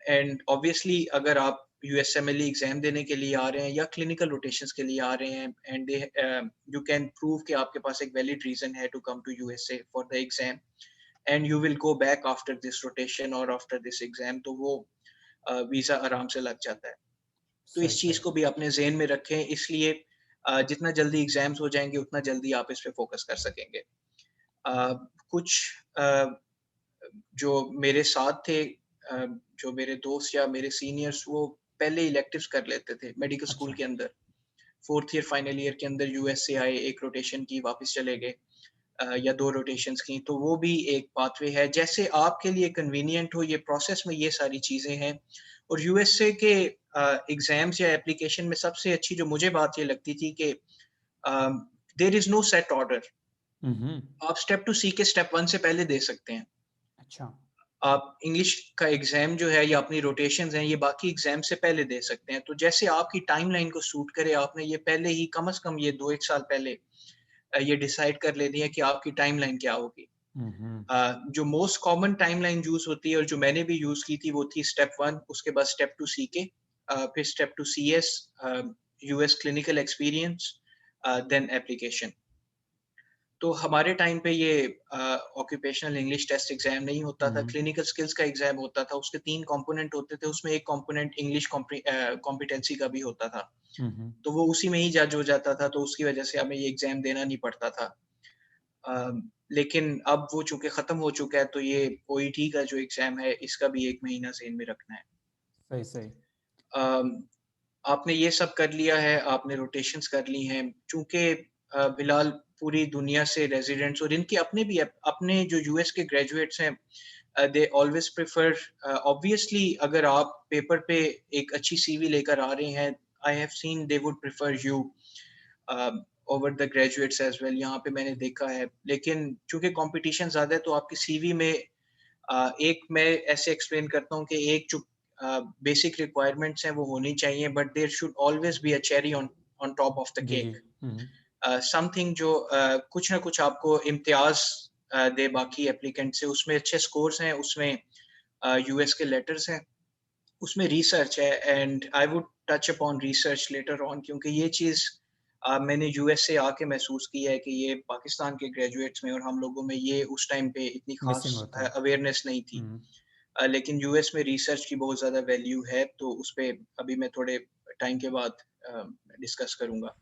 And obviously अगर आप यूएसएमएलई एग्ज़ाम देने के लिए आ रहे हैं या क्लिनिकल रोटेशंस के लिए आ रहे हैं, एंड यू कैन प्रूव कि आपके पास एक वैलिड रीज़न है to come to USA for the exam, and you will go back after this rotation और आफ्टर दिस एग्ज़ाम, तो वो वीज़ा आराम से लग जाता है. तो सही इस सही. चीज़ को भी अपने ज़हन में रखें. इसलिए जितना जल्दी एग्ज़ाम्स हो जाएँगे, उतना जल्दी आप इस पे फ़ोकस कर सकेंगे. कुछ जो मेरे साथ थे, जो मेरे दोस्त या मेरे सीनियर्स, वो पहले इलेक्टिव्स कर लेते थे मेडिकल स्कूल अच्छा. के अंदर. 4th ईयर फाइनल ईयर के अंदर यूएस से आए, 1 रोटेशन की, वापस चले गए, या 2 रोटेशंस की. तो वो भी एक पाथवे है. जैसे आपके लिए कन्वीनिएंट हो, ये प्रोसेस में ये सारी चीज़ें हैं. और यूएसए के एग्ज़ाम्स या एप्लीकेशन में सबसे अच्छी जो मुझे बात ये लगती थी कि there is no set order. आप step two C K step 1 से पहले दे सकते हैं. अच्छा. आप इंग्लिश का एग्ज़ाम जो है या अपनी रोटेशंस हैं, ये बाकी एग्ज़ाम से पहले दे सकते हैं. तो जैसे आपकी टाइमलाइन को सूट करे, आपने ये पहले ही कम से कम ये 2-1 साल पहले ये डिसाइड कर लेनी है कि आपकी टाइमलाइन क्या होगी. जो मोस्ट कॉमन टाइमलाइन यूज़ होती है और जो मैंने भी यूज़ की थी, वो थी स्टेप 1, उसके बाद स्टेप 2 सीके, फिर step 2 CS, US clinical experience, then application. तो हमारे टाइम पे ये ऑक्यूपेशनल इंग्लिश टेस्ट एग्जाम नहीं होता था, क्लिनिकल स्किल्स का एग्जाम होता था। उसके 3 कंपोनेंट होते थे, उसमें एक कंपोनेंट इंग्लिश कॉम्पिटेंसी का भी होता था। तो वो उसी में ही जज हो जाता था, तो उसकी वजह से हमें ये एग्जाम देना नहीं पड़ता था। लेकिन अब वो चूंकि खत्म हो चुका है, तो ये ओईटी का जो एग्जाम है, इसका भी 1 महीना से इनमें रखना है। सही सही। आपने ये सब कर लिया है, आपने रोटेशंस कर ली हैं। चूंकि बिलाल पूरी दुनिया से रेजिडेंट्स और इनके अपने भी अपने जो यूएस के ग्रेजुएट्स हैं, दे ऑलवेज प्रेफर, ऑब्वियसली अगर आप पेपर पे एक अच्छी सीवी लेकर आ रहे हैं, I have seen they would prefer you over the graduates as well. यहाँ पे मैंने देखा है, लेकिन चूंकि कंपटीशन ज्यादा है, तो आपकी सीवी में एक मैं ऐसे एक्सप्लेन करता हूँ कि एक जो बेसिक रिक्वायरमेंट्स हैं वो होनी चाहिए, but there should always be a cherry on on top of the जी जी। केक। समथिंग जो कुछ ना कुछ आपको इम्तियाज दे बाकी एप्लीकेंट से। उसमें अच्छे स्कोर्स हैं, उसमें यूएस के लेटर्स हैं, उसमें रिसर्च है, and I would touch upon research later on, क्योंकि ये चीज़ मैंने यूएस से आके महसूस की है कि ये पाकिस्तान के ग्रेजुएट्स में और हम लोगों में ये उस टाइम पे इतनी मिसिंग खास होता है। अवेयरनेस नहीं थी। लेकिन यूएस में रिसर्च की बहुत ज़्यादा वैल्यू है, तो उस पे अभी मैं थोड़े टाइम के बाद डिस्कस करूँगा।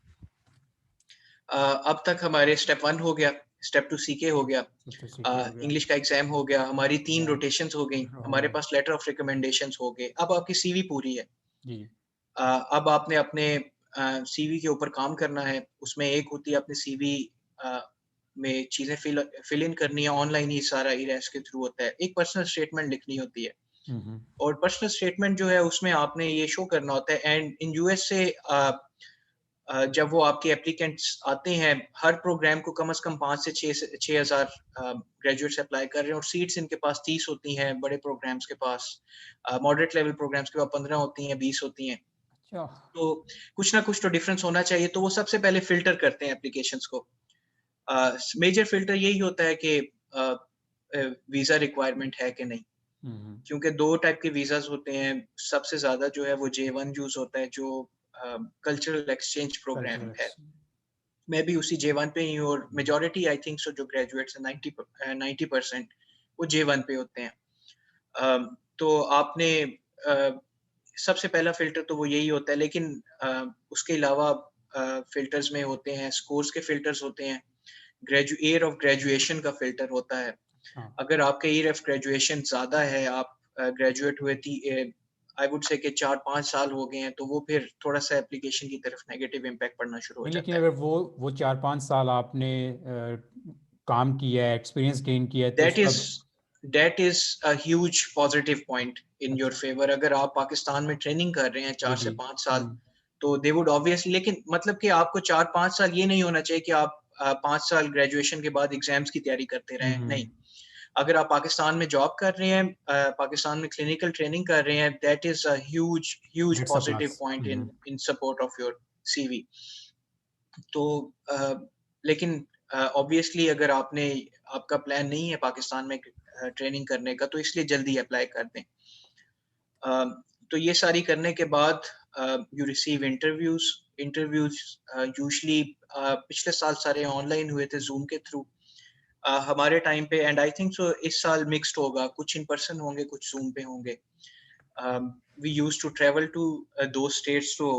अब तक हमारे स्टेप 1 हो गया, स्टेप 2 सीके हो गया, तो सीखे हो गया। इंग्लिश का एग्जाम हो गया, हमारी 3 Yeah. रोटेशंस हो गई, हो हमारे गया। पास लेटर ऑफ रिकमेंडेशंस हो गए। अब आपकी सीवी पूरी है। जी। अब आपने अपने सीवी के ऊपर काम करना है। उसमें एक होती है अपने सीवी में चीज़ें फिल इन करनी है, ऑनलाइन ही सारा इरेस के थ्रू होता है। एक पर्सनल स्टेटमेंट लिखनी होती है, और पर्सनल स्टेटमेंट जो है उसमें आपने ये शो करना होता है। एंड इन यूएस से जब वो आपके एप्लीकेंट्स आते हैं, हर प्रोग्राम को कम से कम 5 से 6,000 ग्रेजुएट्स अप्लाई कर रहे हैं, और सीट्स इनके पास 30 होती हैं। बड़े प्रोग्राम्स के पास, मॉडरेट लेवल प्रोग्राम्स के पास 15 होती हैं, 20 होती हैं। अच्छा। तो कुछ ना कुछ तो डिफरेंस होना चाहिए। तो वो सबसे पहले फिल्टर करते हैं एप्लीकेशंस को। मेजर फिल्टर यही होता है कि वीजा रिक्वायरमेंट है कि नहीं, क्योंकि 2 टाइप के वीजास होते हैं। सबसे ज्यादा जो है वो J1 यूज होता है, जो कल्चरल एक्सचेंज प्रोग्राम कल्चरल। है। मैं भी उसी J1 पे ही हूँ, और मेजॉरिटी आई थिंक सो जो ग्रेजुएट्स हैं 90% वो J1 पे होते हैं। तो आपने सबसे पहला फिल्टर तो वो यही होता है, लेकिन उसके अलावा फिल्टर्स में होते हैं, स्कोर्स के फिल्टर्स होते हैं, ईयर ऑफ ग्रेजुएशन का फिल्टर होता है। अगर आपका ईयर ऑफ ग्रेजुएशन ज्यादा है, आप ग्रेजुएट हुए थी, आई वुड से कि 4-5 साल हो गए हैं, तो वो फिर थोड़ा सा एप्लीकेशन की तरफ नेगेटिव इम्पैक्ट पड़ना शुरू हो नहीं, जाता लेकिन है। अगर वो 4-5 साल आपने काम किया है, एक्सपीरियंस गेन किया है, तो दैट उसका। Is that is a huge positive point in your अच्छा। फेवर। अगर आप पाकिस्तान में ट्रेनिंग कर रहे हैं जी 4 से जी। 5 साल, तो दे वुड ऑब्वियसली, लेकिन मतलब कि आपको 4-5 साल ये नहीं होना चाहिए कि आप 5 साल ग्रेजुएशन के बाद एग्जाम्स की तैयारी करते रहें। नहीं, अगर आप पाकिस्तान में जॉब कर रहे हैं, पाकिस्तान में क्लिनिकल ट्रेनिंग कर रहे हैं, that is a huge huge that's a positive plus. Point in in support of your CV. तो लेकिन ऑब्वियसली अगर आपका प्लान नहीं है पाकिस्तान में ट्रेनिंग करने का, तो इसलिए जल्दी अप्लाई कर दें। तो ये सारी करने के बाद you receive interviews. Interviews usually पिछले साल सारे ऑनलाइन हुए थे, जूम के थ्रू। हमारे टाइम पे, एंड आई थिंक सो इस साल मिक्स्ड होगा, कुछ इन पर्सन होंगे, कुछ जूम पे होंगे। We used to travel to दो स्टेट्स। तो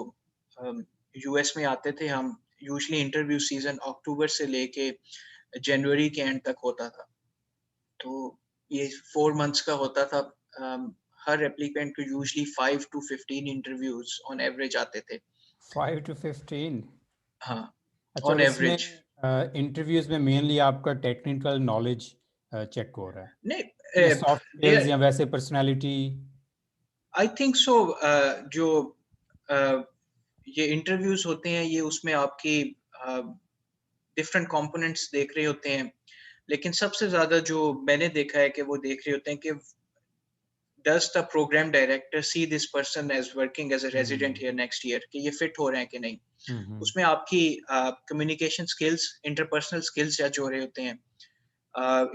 यूएस में आते थे हम। यूजुअली इंटरव्यू सीजन अक्टूबर से लेके जनवरी के एंड तक होता था। तो ये 4 मंथ्स का होता था। हर एप्लीकेंट को usually 5 to 15 interviews on average आते थे। 5 to 15। हाँ, अच्छा, ऑन और इसमें एवरेज। इंटरव्यूज में मेनली आपका टेक्निकल नॉलेज चेक हो रहा है, या नहीं, सॉफ्ट स्किल्स, या वैसे पर्सनालिटी? आई थिंक सो जो ये इंटरव्यूज होते हैं, ये उसमें आपकी डिफरेंट कंपोनेंट्स देख रहे होते हैं। लेकिन सबसे ज्यादा जो मैंने देखा है कि वो देख रहे होते हैं कि does the program director see this person as working as a resident here next year, कि ये फिट हो रहे हैं कि नहीं। उसमें आपकी कम्युनिकेशन स्किल्स, इंटरपर्सनल स्किल्स जज हो रहे होते हैं।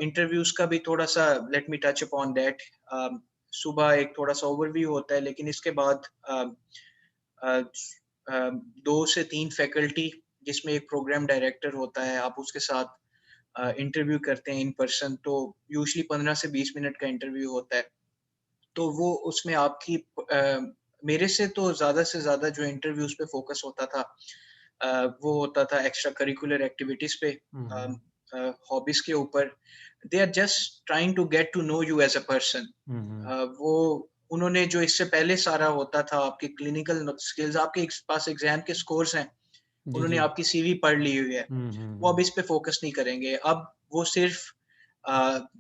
इंटरव्यूज का भी थोड़ा सा let me touch upon that. सुबह एक थोड़ा सा ओवरव्यू होता है, लेकिन इसके बाद 2 से 3 फैकल्टी जिसमें एक प्रोग्राम डायरेक्टर होता है, आप उसके साथ इंटरव्यू करते हैं इन पर्सन, तो यूजुअली 15 से 20 मिनट का इंटरव्यू होता है। तो वो उसमें आपकी मेरे से ज़्यादा जो इंटरव्यूज़ पे फ़ोकस होता था, वो होता था एक्स्ट्रा करिकुलर एक्टिविटीज़ पे, हम्म। हॉबीज़ के ऊपर। They are just trying to get to know you as a person. Hmm. वो उन्होंने जो इससे पहले सारा होता था, आपकी क्लिनिकल स्किल्स, आपके पास एग्ज़ाम के स्कोर्स हैं, जी उन्होंने जी। आपकी सीवी पढ़ ली हुई है। वो अब इस पे फ़ोकस नहीं करेंगे। अब वो सिर्फ़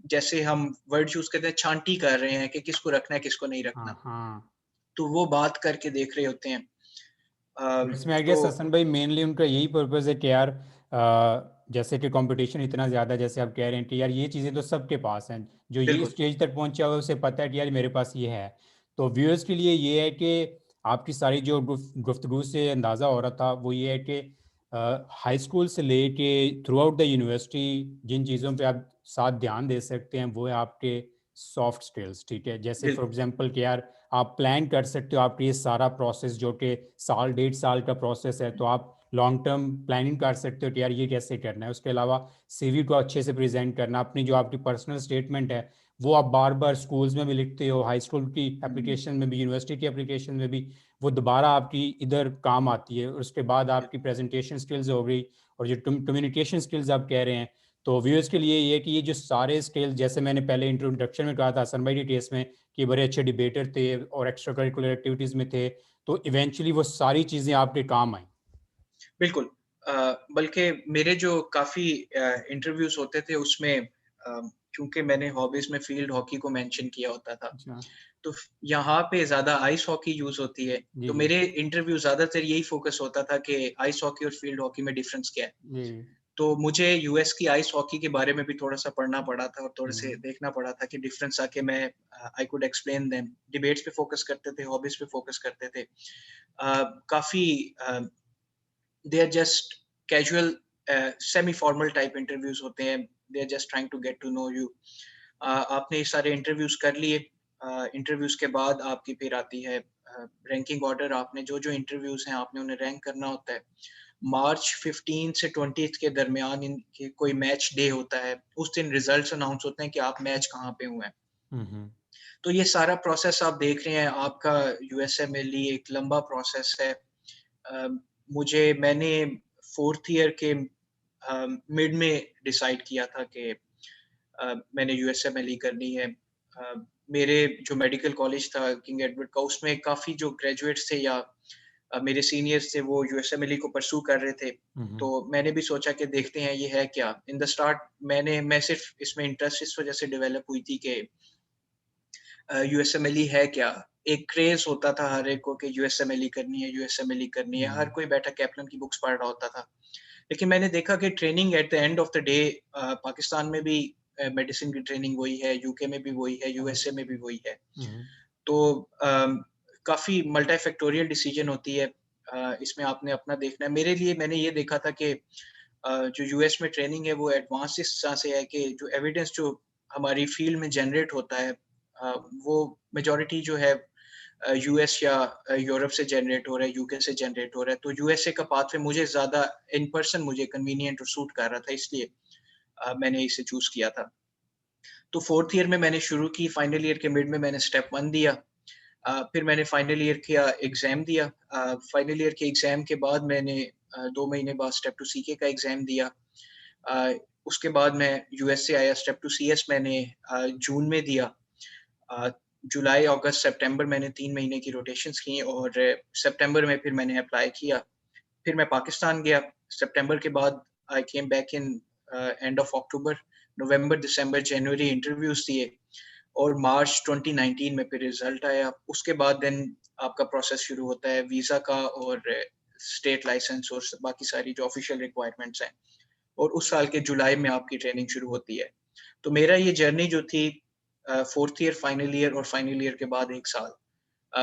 जैसे हम वर्ड यूज़ करते हैं, छांटी कर रहे हैं कि किसको रखना है, किसको नहीं हाँ रखना। हाँ। तो वो बात करके देख रहे होते हैं। इसमें आई तो गेस हसन भाई मेनली उनका यही पर्पस है कि यार जैसे कि कंपटीशन इतना ज़्यादा, जैसे आप कह रहे हैं कि यार ये चीज़ें तो सबके पास हैं, जो ये बिल्कुल, स्टेज तक पहुंचा हुआ है उसे पता है कि यार मेरे पास ये है। तो व्यूअर्स के लिए ये है कि आपकी सारी जो गुफ्तगू से अंदाज़ा हो रहा था वो ये है कि हाई स्कूल से लेके थ्रू आउट द यूनिवर्सिटी जिन चीज़ों पे आप साथ ध्यान दे सकते हैं वो है आपके सॉफ्ट स्किल्स। ठीक है, जैसे फॉर बिल्कुल, एग्जांपल कि यार आप प्लान कर सकते हो आपके ये सारा प्रोसेस जो कि साल 1.5 साल का प्रोसेस है, तो आप लॉन्ग टर्म प्लानिंग कर सकते हो कि यार ये कैसे करना है। उसके अलावा सीवी को अच्छे से प्रेजेंट करना, अपनी जो आपकी पर्सनल स्टेटमेंट है वो आप बार बार स्कूल्स में भी लिखते हो, हाई स्कूल की एप्लीकेशन में भी, यूनिवर्सिटी की एप्लीकेशन में भी, वो दोबारा आपकी इधर काम आती है। और उसके बाद आपकी प्रेजेंटेशन स्किल्स हो गई, और जो कम्युनिकेशन स्किल्स आप कह रहे हैं, तो व्यूअर्स के लिए ये है कि ये जो सारे स्किल्स, जैसे मैंने पहले इंट्रोडक्शन में कहा था हसन भाई के केस में कि बड़े अच्छे डिबेटर थे और एक्स्ट्रा करिकुलर एक्टिविटीज़ में थे, तो इवेंचुअली वो सारी चीज़ें आपके काम आई। बिल्कुल। बल्कि मेरे जो काफ़ी इंटरव्यूज़ होते थे उसमें, चूँकि मैंने हॉबीज़ में फ़ील्ड हॉकी को मेंशन किया होता था, अच्छा। तो यहाँ पे ज़्यादा आइस हॉकी यूज़ होती है। जी तो जी। मेरे इंटरव्यू ज़्यादातर यही फ़ोकस होता था कि आइस हॉकी और फ़ील्ड हॉकी में डिफ़रेंस क्या है। जी। तो मुझे यूएस की आइस हॉकी के बारे में भी थोड़ा-सा पढ़ना पड़ा था और थोड़े-से हम्म। देखना पड़ा था कि डिफरेंस आके मैं I could explain them. Debates पे फ़ोकस करते थे, हॉबीज़ पे फ़ोकस करते थे। काफ़ी they are just casual semi formal type interviews होते हैं। They are just trying to get to know you. आपने ये सारे इंटरव्यूज़ कर लिए। इंटरव्यूज़ के बाद आपकी फिर आती है रैंकिंग ऑर्डर। आपने जो-जो इंटरव्यूज़ हैं, आपने उन्हें रैंक करना होता है। मार्च 15 से 20th के दरमियान इनके कोई मैच डे होता है। उस दिन रिज़ल्ट्स अनाउंस होते हैं कि आप मैच कहाँ पे हुए हैं। हम्म। तो ये सारा प्रोसेस आप देख रहे हैं, आपका यूएसएमएलई एक लंबा प्रोसेस है। अ, मैंने 4th ईयर के मिड में डिसाइड किया था कि मैंने यूएसएमएलई करनी है। मेरे जो मेडिकल कॉलेज था किंग एडवर्ड का, उसमें काफ़ी जो ग्रेजुएट्स थे या मेरे सीनियर्स थे वो यूएसएमएलई को परस्यू कर रहे थे। तो हम्म। मैंने भी सोचा कि देखते हैं ये है क्या। इन द स्टार्ट मैं सिर्फ़ इसमें इंटरेस्ट इस वज़ह से डेवलप हुई थी कि यूएसएमएलई है क्या? एक क्रेज़ होता था हर एक को कि यूएसएमएलई करनी है, यूएसएमएलई करनी है। हर हम्म। कोई बैठा कैप्लन की बुक्स पढ़ रहा होता था। लेकिन मैंने देखा कि training at the end of the day Pakistan में भी मेडिसिन की ट्रेनिंग वही है, यूके में भी वही है, यूएसए में भी वही है। हम्म। तो काफ़ी मल्टीफैक्टोरियल डिसीजन होती है। इसमें आपने अपना देखना है। मेरे लिए मैंने ये देखा था कि जो यूएस में ट्रेनिंग है वो एडवांस इस तरह से है कि जो एविडेंस जो हमारी फील्ड में जनरेट होता है, वो मेजॉरिटी जो है यूएस या यूरोप से जनरेट हो रहा है, यूके से जनरेट हो रहा है। तो यूएसए का पाथवे मुझे ज़्यादा इन पर्सन मुझे कन्वीनिएंट और सूट कर रहा था, इसलिए मैंने इसे चूज़ किया था। तो 4th ईयर में मैंने शुरू की, फाइनल ईयर के मिड में मैंने स्टेप 1 दिया। फिर मैंने फाइनल ईयर का एग्ज़ाम दिया। फाइनल ईयर के एग्ज़ाम के बाद मैंने 2 महीने बाद स्टेप 2 सीके का एग्ज़ाम दिया। अ, उसके बाद मैं यूएस से आया। स्टेप 2 सीएस मैंने जून में दिया। अ, जुलाई, अगस्त, सितंबर मैंने 3 महीने की रोटेशंस की और सितंबर में फिर मैंने अप्लाई किया। फिर मैं पाकिस्तान गया। सितंबर के बाद I came back in end of October, November, December, January interviews दिए और मार्च 2019 में फिर रिज़ल्ट आया। उसके बाद देन आपका प्रोसेस शुरू होता है वीज़ा का और स्टेट लाइसेंस और बाकी सारी जो ऑफ़िशियल रिक्वायरमेंट्स हैं, और उस साल के जुलाई में आपकी ट्रेनिंग शुरू होती है। तो मेरा ये जर्नी जो थी 4th ईयर, फाइनल ईयर और फाइनल ईयर के बाद 1 साल,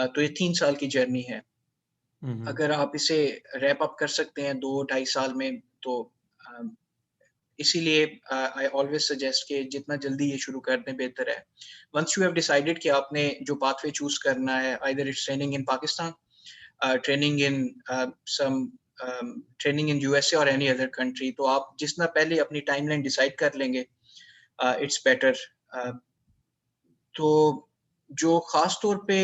तो ये 3 साल की जर्नी है। हम्म। अगर आप इसे रैप अप कर सकते हैं 2 ढाई साल में, तो अ, इसीलिए आई ऑलवेज़ सजेस्ट कि जितना जल्दी ये शुरू कर दें बेहतर है। वन्स यू हैव डिसाइडेड कि आपने जो पाथवे चूज़ करना है, either it's training in Pakistan training in some training in USA or any other country, तो आप जितना पहले अपनी timeline decide कर लेंगे, it's better. तो जो खास तौर पे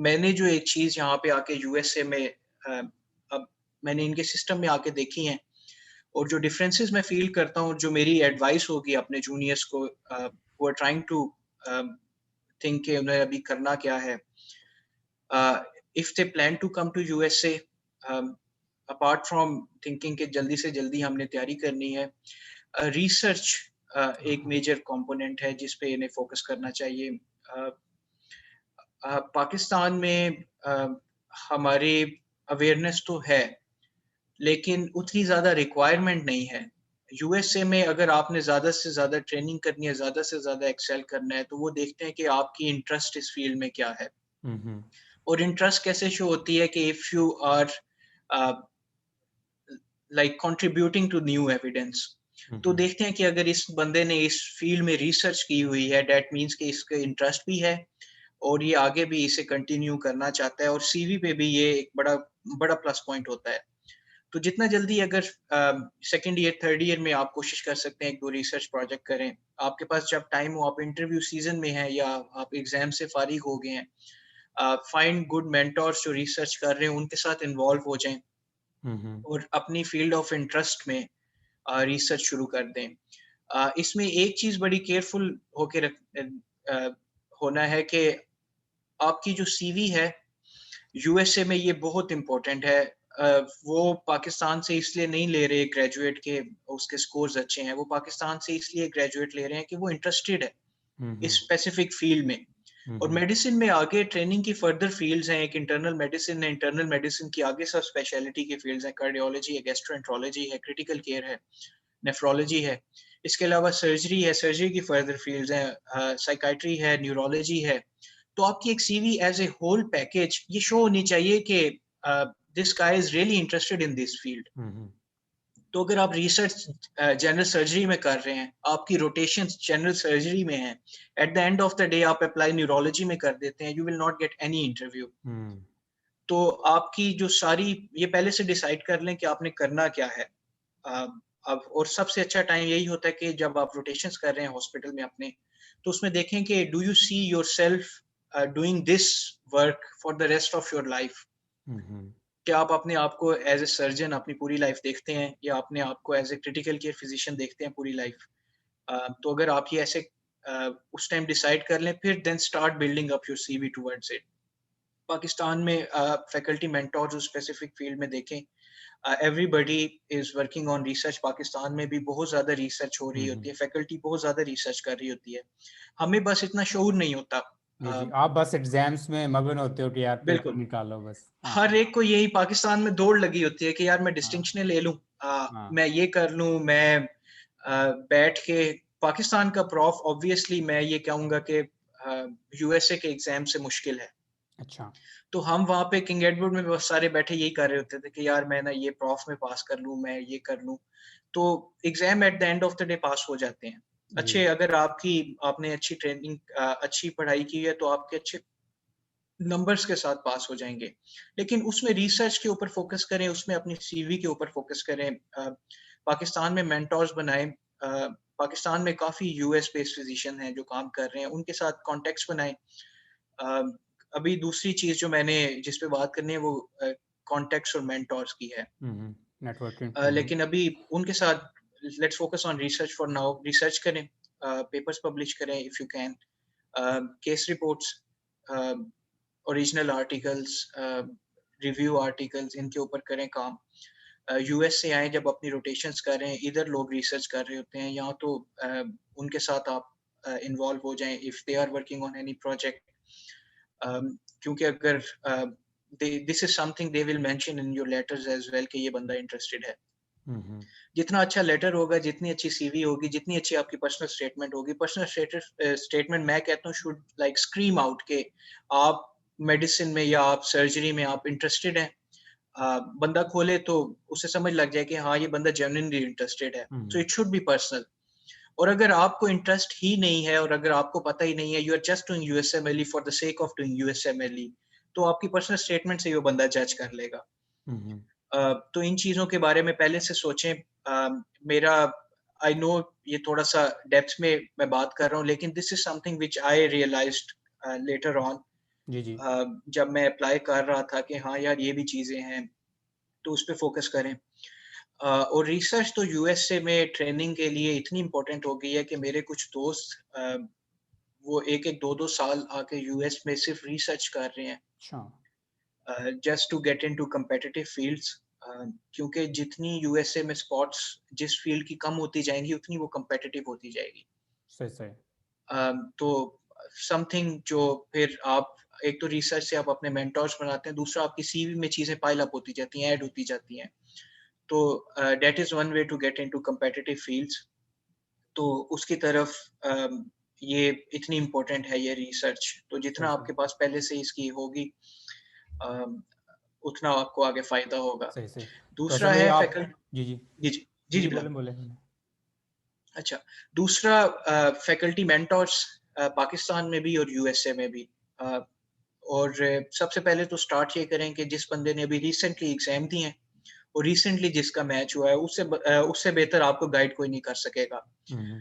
मैंने जो एक चीज़ यहाँ पे आके यूएसए में अब मैंने इनके सिस्टम में आके देखी हैं और जो डिफरेंसेस मैं फील करता हूँ, जो मेरी एडवाइस होगी अपने जूनियर्स को who are trying to think कि उन्हें अभी करना क्या है, if they plan to come to USA, apart from thinking कि जल्दी से जल्दी हमने तैयारी करनी है, रिसर्च एक मेजर कंपोनेंट है जिस पे इन्हें फोकस करना चाहिए. पाकिस्तान में हमारी अवेयरनेस तो है, लेकिन उतनी ज़्यादा रिक्वायरमेंट नहीं है. यूएसए में अगर आपने ज़्यादा से ज़्यादा ट्रेनिंग करनी है, ज़्यादा से ज़्यादा एक्सेल करना है, तो वो देखते हैं कि आपकी इंटरेस्ट इस फील्ड में क्या है. और इंटरेस्ट कैसे शो होती है कि if you are like contributing to new evidence, तो देखते हैं कि अगर इस बंदे ने इस फील्ड में रिसर्च की हुई है, दैट मीन्स कि इसका इंटरेस्ट भी है और ये आगे भी इसे कंटिन्यू करना चाहता है, और सीवी पे भी ये एक बड़ा बड़ा प्लस पॉइंट होता है. तो जितना जल्दी अगर सेकेंड ईयर थर्ड ईयर में आप कोशिश कर सकते हैं, एक दो रिसर्च प्रोजेक्ट करें, आपके पास जब टाइम हो, आप इंटरव्यू सीजन में हैं या आप एग्जाम से फारिग हो गए हैं, फाइंड गुड मेंटोर्स जो रिसर्च कर रहे हैं, उनके साथ इन्वॉल्व हो जाएं और अपनी फील्ड ऑफ इंटरेस्ट में रिसर्च शुरू कर दें. इसमें एक चीज़ बड़ी केयरफुल होके होना है कि आपकी जो सीवी है यूएसए में ये बहुत इम्पोर्टेंट है. वो पाकिस्तान से इसलिए नहीं ले रहे ग्रेजुएट के उसके स्कोर्स अच्छे हैं, वो पाकिस्तान से इसलिए ग्रेजुएट ले रहे हैं कि वो इंटरेस्टेड है इस स्पेसिफिक फील्ड में. और मेडिसिन में आगे ट्रेनिंग की फर्दर फील्ड्स हैं, एक इंटरनल मेडिसिन है, इंटरनल मेडिसिन की आगे सब स्पेशलिटी की फील्ड्स हैं, कार्डियोलॉजी है, गैस्ट्रोएंट्रोलॉजी है, क्रिटिकल केयर है, नेफ्रोलॉजी है. इसके अलावा सर्जरी है, सर्जरी की फर्दर फील्ड्स हैं, साइकाइट्री है, न्यूरोलॉजी है. तो आपकी एक CV as a whole package ये शो होनी चाहिए कि this guy is really interested in this field. तो अगर आप रिसर्च जनरल सर्जरी में कर रहे हैं, आपकी रोटेशन जनरल सर्जरी में है, at the end of the day आप अप्लाई न्यूरोलॉजी में कर देते हैं, you will not get any interview. तो आपकी जो सारी ये पहले से डिसाइड कर लें कि आपने करना क्या है. अब और सबसे अच्छा टाइम यही होता है कि जब आप रोटेशंस कर रहे हैं हॉस्पिटल में अपने, तो उसमें देखें कि do you see yourself doing this work for the rest of your life. क्या आप अपने आप को एज ए सर्जन अपनी पूरी लाइफ देखते हैं, या अपने आप को as a critical care physician देखते हैं पूरी लाइफ. तो अगर आप ये ऐसे उस टाइम डिसाइड कर लें, फिर then start building up your CV towards it. Pakistan में फैकल्टी मेंटोर्स उस स्पेसिफिक फील्ड में देखें, everybody is working on research. Pakistan में भी बहुत ज्यादा रिसर्च हो रही होती है, फैकल्टी बहुत ज्यादा रिसर्च कर रही होती है. हमें बस इतना शऊर नहीं होता. आप बस एग्जाम्स में मगन होते हो कि यार पेपर निकालो बस. हर एक को यही पाकिस्तान में दौड़ लगी होती है कि यार मैं डिस्टिंक्शन ले लूं, मैं ये कर लूं, मैं बैठ के पाकिस्तान का प्रॉफ ऑब्वियसली मैं ये कहूंगा कि यूएसए के एग्जाम से मुश्किल है. अच्छा. तो हम वहाँ पे किंग एडवर्ड में बहुत सारे बैठे यही कर रहे होते थे कि यार मैं ना ये प्रॉफ में पास कर लूं, मैं ये कर लूं. तो exam at the end of the day pass हो जाते हैं. अच्छे अगर आपने अच्छी ट्रेनिंग अच्छी पढ़ाई की है, तो आपके अच्छे नंबर्स के साथ पास हो जाएंगे. लेकिन उसमें रिसर्च के ऊपर फोकस करें, उसमें अपनी सीवी के ऊपर फोकस करें. पाकिस्तान में मेंटोर्स बनाएं. पाकिस्तान में काफ़ी यूएस बेस्ड फिजिशियन हैं जो काम कर रहे हैं, उनके साथ कॉन्टेक्ट्स बनाएं. अभी दूसरी चीज़ जो मैंने जिस पे बात करनी है वो कॉन्टेक्ट्स और मेंटोर्स की है. नेटवर्किंग. लेकिन अभी उनके साथ let's focus on research for now. Research करें, पेपर्स पब्लिश करें if you can, case reports, original articles, review articles, इनके ऊपर करें काम. यूएस से आए जब अपनी रोटेशंस कर रहे हैं, इधर लोग रिसर्च कर रहे होते हैं, यहाँ तो उनके साथ आप इन्वॉल्व हो जाएं if they are working on any project. क्योंकि अगर this is something they will mention in your letters as well कि ये बंदा इंटरेस्टेड है. जितना अच्छा लेटर होगा, जितनी अच्छी सीवी होगी, जितनी अच्छी आपकी पर्सनल स्टेटमेंट होगी, पर्सनल स्टेटमेंट मैं कहता हूँ शुड लाइक स्क्रीम आउट के आप मेडिसिन में या आप सर्जरी में आप इंटरेस्टेड हैं. बंदा खोले तो उसे समझ लग जाए कि हाँ ये बंदा जेन्युइनली इंटरेस्टेड है. So it should be personal. और अगर आपको इंटरेस्ट ही नहीं है और अगर आपको पता ही नहीं है, you are just doing USMLE for the sake of doing USMLE, तो आपकी पर्सनल स्टेटमेंट से ही वो बंदा जज कर लेगा। हम्म। तो इन चीज़ों के बारे में पहले से सोचें। मेरा आई नो ये थोड़ा-सा डेप्थ में मैं बात कर रहा हूँ, लेकिन this is something which I realized later on, जी जी। जब मैं अप्लाई कर रहा था कि हाँ यार, ये भी चीज़ें हैं, तो उस पे फ़ोकस करें। और रिसर्च तो यूएसए में ट्रेनिंग के लिए इतनी इम्पोर्टेंट हो गई है कि मेरे कुछ दोस्त वो 1-1 2-2 साल आके यूएस में सिर्फ रिसर्च कर रहे हैं, अच्छा। Just to get into competitive fields. क्योंकि जितनी यूएसए में स्पॉट्स जिस फील्ड की कम होती जाएँगी, उतनी वो कॉम्पिटिटिव होती जाएगी। सही सही। तो समथिंग जो फिर आप एक तो रिसर्च से आप अपने मेंटोर्स बनाते हैं, दूसरा आपकी सीवी में चीज़ें पाइल अप होती जाती हैं, ऐड होती जाती हैं। तो that is one way to get into competitive fields. तो उसकी तरफ ये इतनी इम्पोर्टेंट है ये रिसर्च। तो सही जितना सही। आपके पास पहले से इसकी होगी, अम, उतना आपको आगे फ़ायदा होगा। सही सही। तो असल दूसरा में है आप। फैकल जी जी। जी, जी। जी, जी जी, जी, बिल्कुल। बोले बोले। अच्छा, दूसरा फैकल्टी मेंटोर्स पाकिस्तान में भी और यूएसए में भी। अ, और सबसे पहले तो स्टार्ट ये करें कि जिस बंदे ने अभी रिसेंटली एग्ज़ाम दिए हैं और रिसेंटली जिसका मैच हुआ है, उससे बेहतर आपको गाइड कोई नहीं कर सकेगा। हम्म।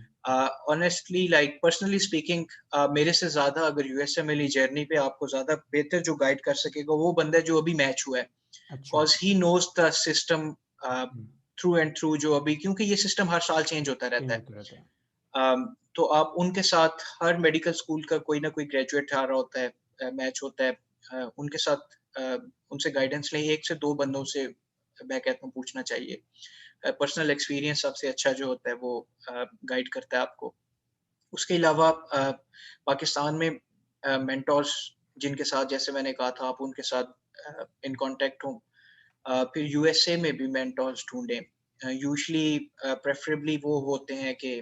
ऑनेस्टली लाइक पर्सनली स्पीकिंग, मेरे से ज़्यादा अगर यूएसए वाली जर्नी पे आपको ज़्यादा बेहतर जो गाइड कर सकेगा, वो बंदा है जो अभी मैच हुआ है। अच्छा। Because he knows the system hmm. Through and through, जो अभी क्योंकि ये सिस्टम हर साल चेंज होता चेंज रहता है। होते रहते हैं। तो आप उनके साथ हर मेडिकल स्कूल का कोई ना कोई ग्रेजुएट आ रहा होता है, मैच होता है। उनके साथ उनसे गाइडेंस लें, 1 से 2 बंदों से मैं कहता हूँ पूछना चाहिए। पर्सनल एक्सपीरियंस सबसे अच्छा जो होता है वो गाइड करता है आपको। उसके अलावा पाकिस्तान में मेंटोर्स जिनके साथ जैसे मैंने कहा था, आप उनके साथ इन कॉन्टैक्ट हों। फिर यूएसए में भी मेंटोर्स ढूँढें। यूजुअली प्रेफरेबली वो होते हैं कि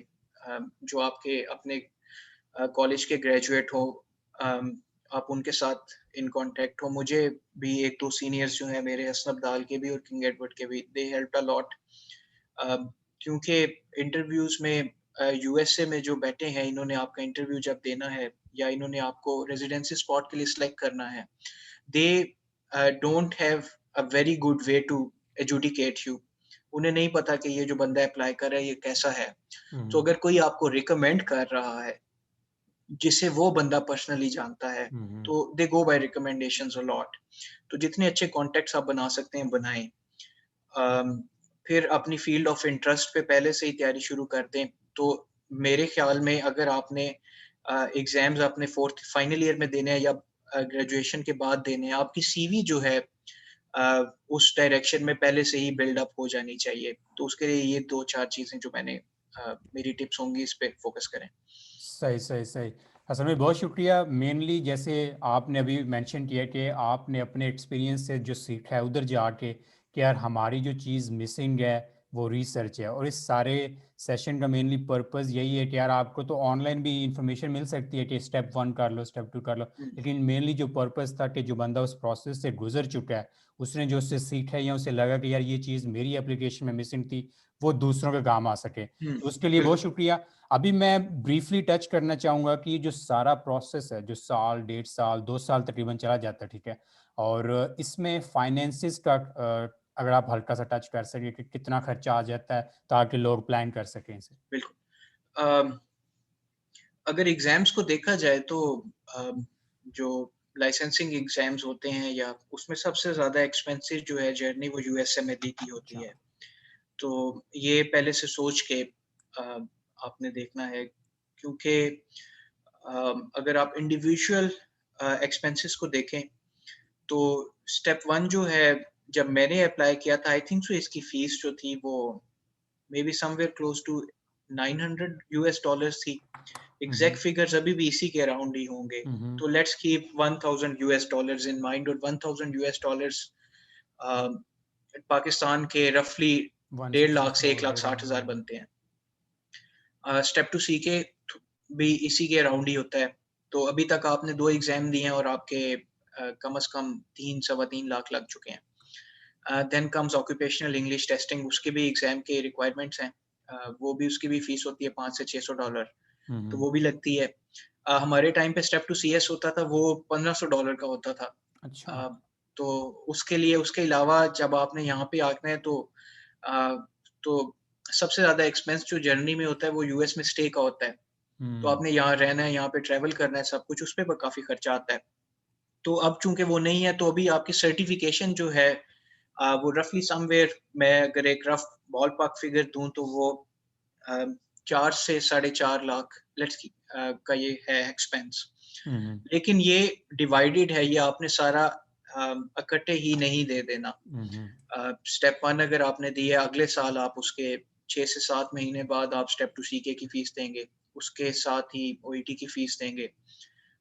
जो आपके अपने कॉलेज के ग्रेजुएट हों, अम, आप उनके साथ इन कॉन्टैक्ट हो। मुझे भी 1-2 सीनियर्स जो हैं मेरे, हसन अब्दाल के भी और किंग एडवर्ड के भी, दे हेल्प्ड अ लॉट। अ, क्योंकि इंटरव्यूज़ में यूएसए में जो बैठे हैं, इन्होंने आपका इंटरव्यू जब देना है या इन्होंने आपको रेज़िडेंसी स्पॉट के लिए सिलेक्ट करना है, they don't have a very good way to educate you. उन्हें नहीं पता कि ये जो बंदा अप्लाई कर रहा है, ये कैसा है। तो हम्म। अगर कोई आपको रिकमेंड कर रहा है, जिसे वो बंदा पर्सनली जानता है, हम्म। तो दे गो बाय रिकमेंडेशंस अ लॉट। तो जितने अच्छे कॉन्टैक्ट्स आप बना सकते हैं, बनाएँ। अम, फिर अपनी फ़ील्ड ऑफ इंटरेस्ट पे पहले से ही तैयारी शुरू कर दें। तो मेरे ख़्याल में अगर आपने एग्ज़ाम्स अपने 4th फाइनल ईयर में देने हैं या ग्रेजुएशन के बाद देने हैं, आपकी सीवी जो है उस डायरेक्शन में पहले से ही बिल्ड अप हो जानी चाहिए। तो उसके लिए ये 2-4 चीज़ें जो मैंने मेरी टिप्स होंगी, इस पे फ़ोकस करें। सही सही सही। असल में बहुत शुक्रिया। मेनली जैसे आपने अभी मेंशन किया कि आपने अपने एक्सपीरियंस से जो सीखा है उधर जाके कि यार हमारी जो चीज़ मिसिंग है वो रिसर्च है, और इस सारे सेशन का मेनली पर्पस यही है कि यार आपको तो ऑनलाइन भी इंफॉर्मेशन मिल सकती है कि स्टेप 1 कर लो, स्टेप 2 कर लो, हुँ, लेकिन मेनली जो पर्पस था कि जो बंदा उस प्रोसेस से गुजर चुका है, उसने जो उससे सीखा है या उसे लगा कि यार ये चीज़ मेरी एप्लीकेशन में मिसिंग थी, वो दूसरों के काम आ सके, हुँ, तो उसके लिए बहुत बिल्कुल। शुक्रिया। अभी मैं ब्रीफली टच करना चाहूँगा कि जो सारा प्रोसेस है, जो साल, 1.5 साल, 2 साल तकरीबन चला जाता है, ठीक है? और इसमें फाइनेंसिस का अगर आप हल्का सा टच कर सकें कि कितना खर्चा आ जाता है, ताकि लोग प्लान कर सकें इसे। बिल्कुल। अम, अगर एग्ज़ाम्स को देखा जाए तो जो लाइसेंसिंग एग्ज़ाम्स होते हैं, या उसमें सबसे ज़्यादा एक्सपेंसिव जो है जर्नी, वो यूएसए में दी की होती अच्छा। है। तो ये पहले से सोच के आपने देखना है, क्योंकि अगर आप इंडिविजुअल एक्सपेंसेस को देखें, तो स्टेप 1 जो है, जब मैंने अप्लाई किया था, आई थिंक सो इसकी फीस जो थी वो may be somewhere close to $900 थी। एग्ज़ैक्ट हम्म। फिगर्स अभी भी इसी के अराउंड ही होंगे। हम्म। तो लेट्स कीप $1000 इन माइंड, और $1000 अ, पाकिस्तान के रफली वन डेढ़ सिक्सटी लाख से फोर 1,60,000 बनते हैं। स्टेप 2 सी के भी इसी के अराउंड ही होता है। तो अभी तक आपने 2 एग्ज़ाम दिए हैं और आपके कम से कम 3 सवा 3 लाख लग चुके हैं। Then comes occupational English testing, उसके भी एग्ज़ाम के रिक्वायरमेंट्स हैं। वो भी, उसकी भी फीस होती है $500 से $600, तो हम्म। वो भी लगती है। हमारे टाइम पे स्टेप 2 सीएस होता था, वो $1500 का होता था। अच्छा। तो उसके लिए उसके अलावा जब आपने यहाँ पे आना है अ, तो सबसे ज़्यादा एक्सपेंस जो जर्नी में होता है वो यूएस में स्टे का होता है। तो हम्म। आपने यहाँ रहना है, यहाँ पे ट्रैवल करना है, सब कुछ उस पे काफ़ी खर्चा आता है। तो अब चूँकि वो नहीं है तो अभी आपकी सर्टिफ़िकेशन जो है वो रफ़ली समव्हेयर मैं अगर एक रफ़ बॉलपार्क फ़िगर दूँ तो वो अ, 4 से साढ़े 4 लाख का ये है एक्सपेंस। हम्म। लेकिन ये डिवाइडेड है, ये आपने सारा इकट्ठे ही नहीं दे देना। हम्म। स्टेप 1 अगर आपने दिया अगले साल आप उसके 6 से 7 महीने बाद आप स्टेप 2 सीके की फ़ीस देंगे। उसके साथ ही ओईटी की फ़ीस देंगे।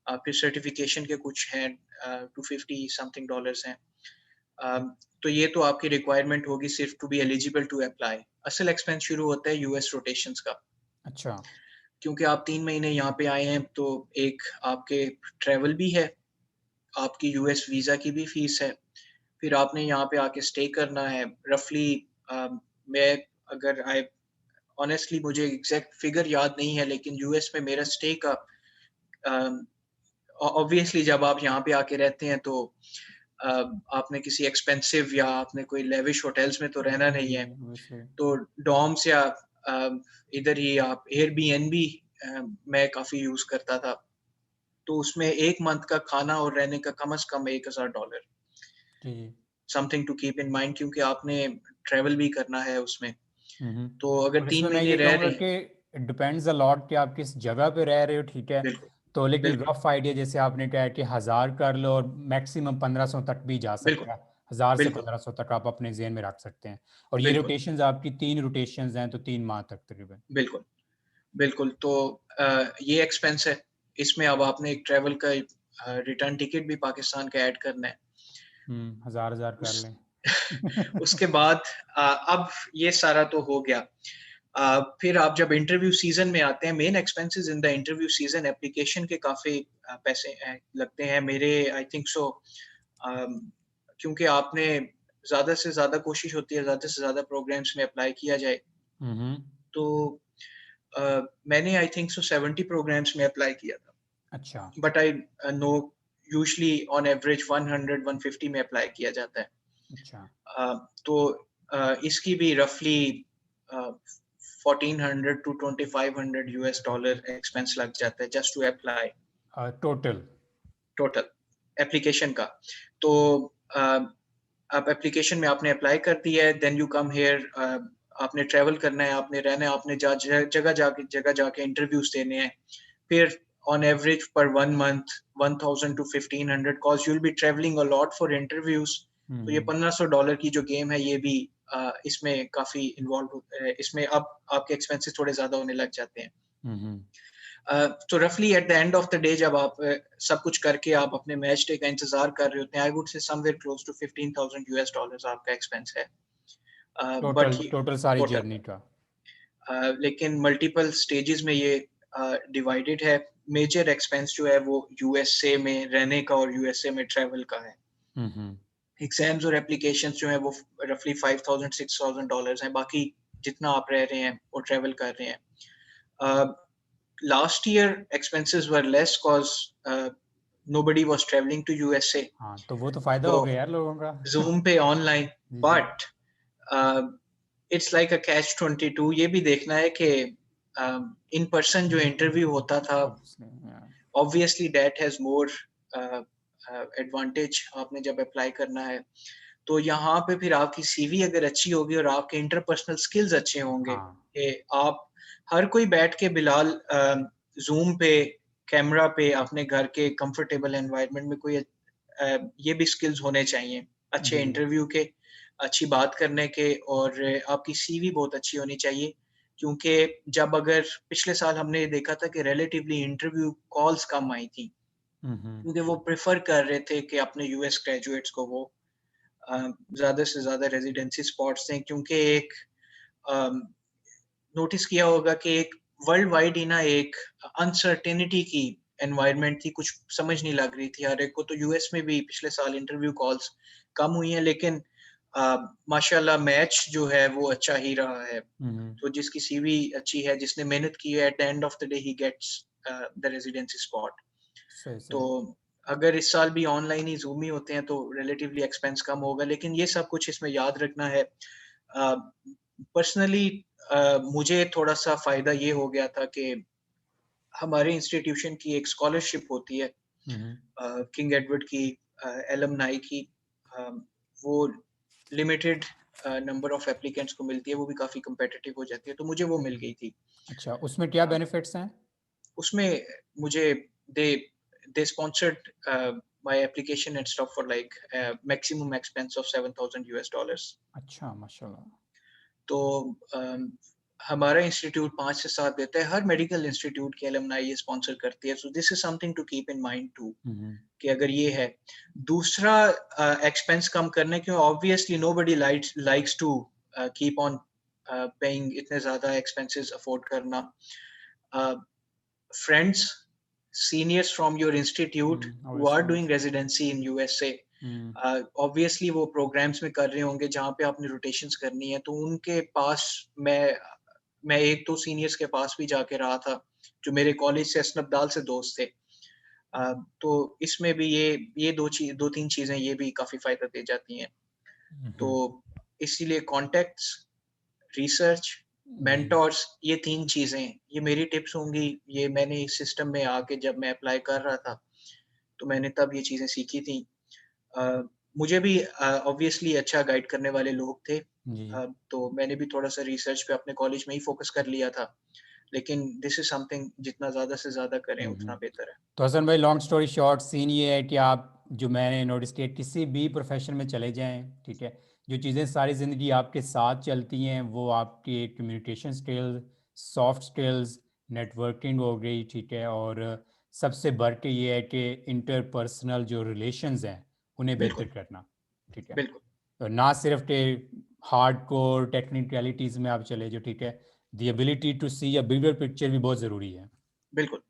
फिर सर्टिफ़िकेशन के कुछ हैं 250 समथिंग डॉलर्स हैं। तो ये तो आपकी रिक्वायरमेंट होगी सिर्फ़ to be eligible to apply. असल एक्सपेंस शुरू होता है यूएस रोटेशंस का। अच्छा। क्योंकि आप 3 महीने यहाँ पे आए हैं तो एक आपके ट्रैवल भी है, आपकी यूएस वीज़ा की भी फ़ीस है, फिर आपने यहाँ पे आके स्टे करना है। रफ़ली अ, मैं अगर आई ऑनेस्टली मुझे एग्ज़ैक्ट फ़िगर याद नहीं है लेकिन यूएस में मेरा स्टे का अ, ऑब्वियसली जब आप यहाँ पे आके रहते हैं तो अ, आपने किसी एक्सपेंसिव या आपने कोई लेविश होटल्स में तो रहना जी नहीं जी है। वैसे। तो डॉर्म्स या इधर ही आप एयरबीएनबी मैं काफ़ी यूज़ करता था। तो उसमें 1 मंथ का खाना और रहने का कम से कम $1000 जी जी। Something to keep in mind क्योंकि आपने ट्रैवल भी करना है उसमें। हम्म। तो अगर और 3 इसमें मैं महीने ये रह कहूँगा रहे हैं कि डिपेंड्स अ लॉट कि आप किस जगह पे रह रहे हो, ठीक है। बिल्कुल, तो लेकिन बिल्कुल, रफ आइडिया जैसे आपने कहा कि 1000 कर लो और मैक्सिमम 1500 तक भी जा बिल्कुल, सकता है। 1000 से बिल्कुल, 1500 तक आप अपने जेन में रख सकते हैं। और ये बिल्कुल, रोटेशंस आपकी 3 रोटेशंस हैं तो 3 माह तक तकरीबन। बिल्कुल, बिल्कुल। तो ये एक्सपेंस है। इसमें अब आपने एक ट्रैवल का रिटर्न टिकट भी पाकिस्तान का ऐड करना है। 1000 कर उस लें। उसके बाद अब ये सारा तो हो गया। फिर आप जब इंटरव्यू सीज़न में आते हैं, main expenses in the interview season application के काफ़ी पैसे लगते हैं। मेरे आई थिंक सो अम, क्योंकि आपने ज़्यादा से ज़्यादा कोशिश होती है, ज़्यादा से ज़्यादा प्रोग्राम्स में अप्लाई किया जाए। हम्म। तो अ, मैंने आई थिंक सो 70 प्रोग्राम्स में अप्लाई किया था। अच्छा। But I know usually on average 100-150 में अप्लाई किया जाता है। अच्छा। तो इसकी भी रफली 1400 टू 2500 यूएस डॉलर एक्सपेंस लग जाता है just to apply total. Total application का। तो अ, आप एप्लीकेशन में आपने अप्लाई कर दिया है, देन यू कम हियर आपने ट्रैवल करना है, आपने रहना है, आपने जगह जाके इंटरव्यूज देने हैं। फिर ऑन एवरेज पर 1 month 1000 to 1500 cause you will be travelling a lot for interviews. तो ये हम्म। $1500 की जो गेम है ये भी इसमें काफ़ी इन्वॉल्व होता है। इसमें अब आपके एक्सपेंसेस थोड़े ज़्यादा होने लग जाते हैं। हम्म। तो रफली eight the end of the day जब आप सब कुछ करके आप अपने मैच डे का इंतजार कर रहे होते हैं, I would say somewhere close to 15,000 US dollars आपका एक्सपेंस है। बट टोटल टोटल सारी टोटल जर्नी का। लेकिन मल्टीपल स्टेजेस में ये डिवाइडेड है। मेजर एक्सपेंस जो है वो यूएसए में रहने का और यूएसए में ट्रैवल का है। हम्म। एग्जाम्स और एप्लीकेशंस जो है वो रफली 5000 $6000 हैं। बाकी जितना आप रह रहे हैं वो ट्रैवल कर रहे हैं। Last year expenses were less cause nobody was traveling to USA. हाँ तो वो तो फायदा तो हो गया यार लोगों का। Zoom पे ऑनलाइन जी जी। But it's like a catch 22 ये भी देखना है कि इन पर्सन जो इंटरव्यू होता था Obviously, yeah. Obviously that has more advantage आपने जब अप्लाई करना है तो यहाँ पे फिर आपकी सीवी अगर अच्छी होगी और आपके इंटरपर्सनल स्किल्स अच्छे होंगे हाँ। कि आप हर कोई बैठ के बिलाल जूम पे कैमरा पे अपने घर के कंफर्टेबल एनवायरनमेंट में कोई ये भी स्किल्स होने चाहिए अच्छे जी। इंटरव्यू के अच्छी बात करने के और आपकी सीवी बहुत अच्छी होनी चाहिए क्योंकि जब अगर पिछले साल हमने ये देखा था कि रिलेटिवली इंटरव्यू कॉल्स कम आई थी हम्म। क्योंकि वो प्रेफर कर रहे थे कि अपने यूएस ग्रेजुएट्स को वो ज़्यादा से ज़्यादा रेज़िडेंसी स्पॉट्स दें क्योंकि एक अम, नोटिस किया होगा कि एक वर्ल्ड वाइड ही ना एक अनसर्टेनिटी की एनवायरनमेंट थी, कुछ समझ नहीं लग रही थी हर एक को। तो यूएस में भी पिछले साल इंटरव्यू कॉल्स कम हुई हैं लेकिन माशाल्लाह मैच जो है वो अच्छा ही रहा है। हम्म। तो जिसकी सीवी अच्छी है, जिसने मेहनत की है at the end of the day he gets the residency spot. सही तो सही। अगर इस साल भी ऑनलाइन ही ज़ूम ही होते हैं तो रिलेटिवली एक्सपेंस कम होगा, लेकिन ये सब कुछ इसमें याद रखना है। पर्सनली मुझे थोड़ा-सा फ़ायदा ये हो गया था कि हमारे इंस्टीट्यूशन की एक स्कॉलरशिप होती है, हम्म। किंग एडवर्ड की, एलुमनाई की। अ, वो लिमिटेड नंबर ऑफ एप्लीकेंट्स को मिलती है, वो भी काफ़ी कॉम्पिटिटिव हो जाती है, तो मुझे वो मिल गई थी। अच्छा, उसमें क्या अ, बेनिफिट्स हैं? उसमें मुझे they they sponsored my application and stuff for like maximum expense of $7,000। अच्छा, माशाल्लाह। तो हमारा इंस्टीट्यूट 5 से 7 देता है, हर मेडिकल इंस्टीट्यूट की एलुमनाई ये स्पॉन्सर करती है, so this is something to keep in mind too, hmm. कि अगर ये है। दूसरा, एक्सपेंस कम करने के, obviously nobody likes to keep on paying इतने ज़्यादा एक्सपेंसेस अफोर्ड करना। Friends, seniors from your institute who are obviously. doing residency in USA, hmm. Obviously वो प्रोग्राम्स में कर रहे होंगे जहाँ पे आपने रोटेशंस करनी है, तो उनके पास मैं एक दो सीनियर्स के पास भी जाके रहा था जो मेरे कॉलेज से असनबदाल से दोस्त थे। तो इसमें भी ये दो तीन चीजें ये भी काफी फायदा दे जाती हैं। तो हम्म। इसीलिए कॉन्टेक्ट्स, रिसर्च, जी। मेंटोर्स, ये 3 चीज़ें, ये मेरी टिप्स होंगी। ये मैंने इस सिस्टम में आके जब मैं अप्लाई कर रहा था, तो मैंने तब ये चीज़ें सीखी थी। अ, मुझे भी ऑब्वियसली अच्छा गाइड करने वाले लोग थे। जी। तो मैंने भी थोड़ा-सा रिसर्च पे अपने कॉलेज में ही फ़ोकस कर लिया था। लेकिन दिस इज़ समथिंग जितना ज़्यादा से ज़्यादा करें उतना बेहतर है। तो हसन भाई, लॉन्ग स्टोरी शॉर्ट, सीन ये है कि आप, जो मैंने नोटिस किया, किसी भी प्रोफेशन में चले जाएं, ठीक है, जो चीज़ें सारी ज़िंदगी आपके साथ चलती हैं वो आपके communication skills, soft skills, networking हो गई, ठीक है, और सबसे बढ़ के ये है कि इंटरपर्सनल जो रिलेशंस हैं उन्हें बेहतर बिल्कुल, करना, ठीक है। बिल्कुल, तो ना सिर्फ के हार्ड कोर टेक्निकलिटीज़ में आप चले जो, ठीक है, the ability to see a bigger picture भी बहुत ज़रूरी है। बिल्कुल।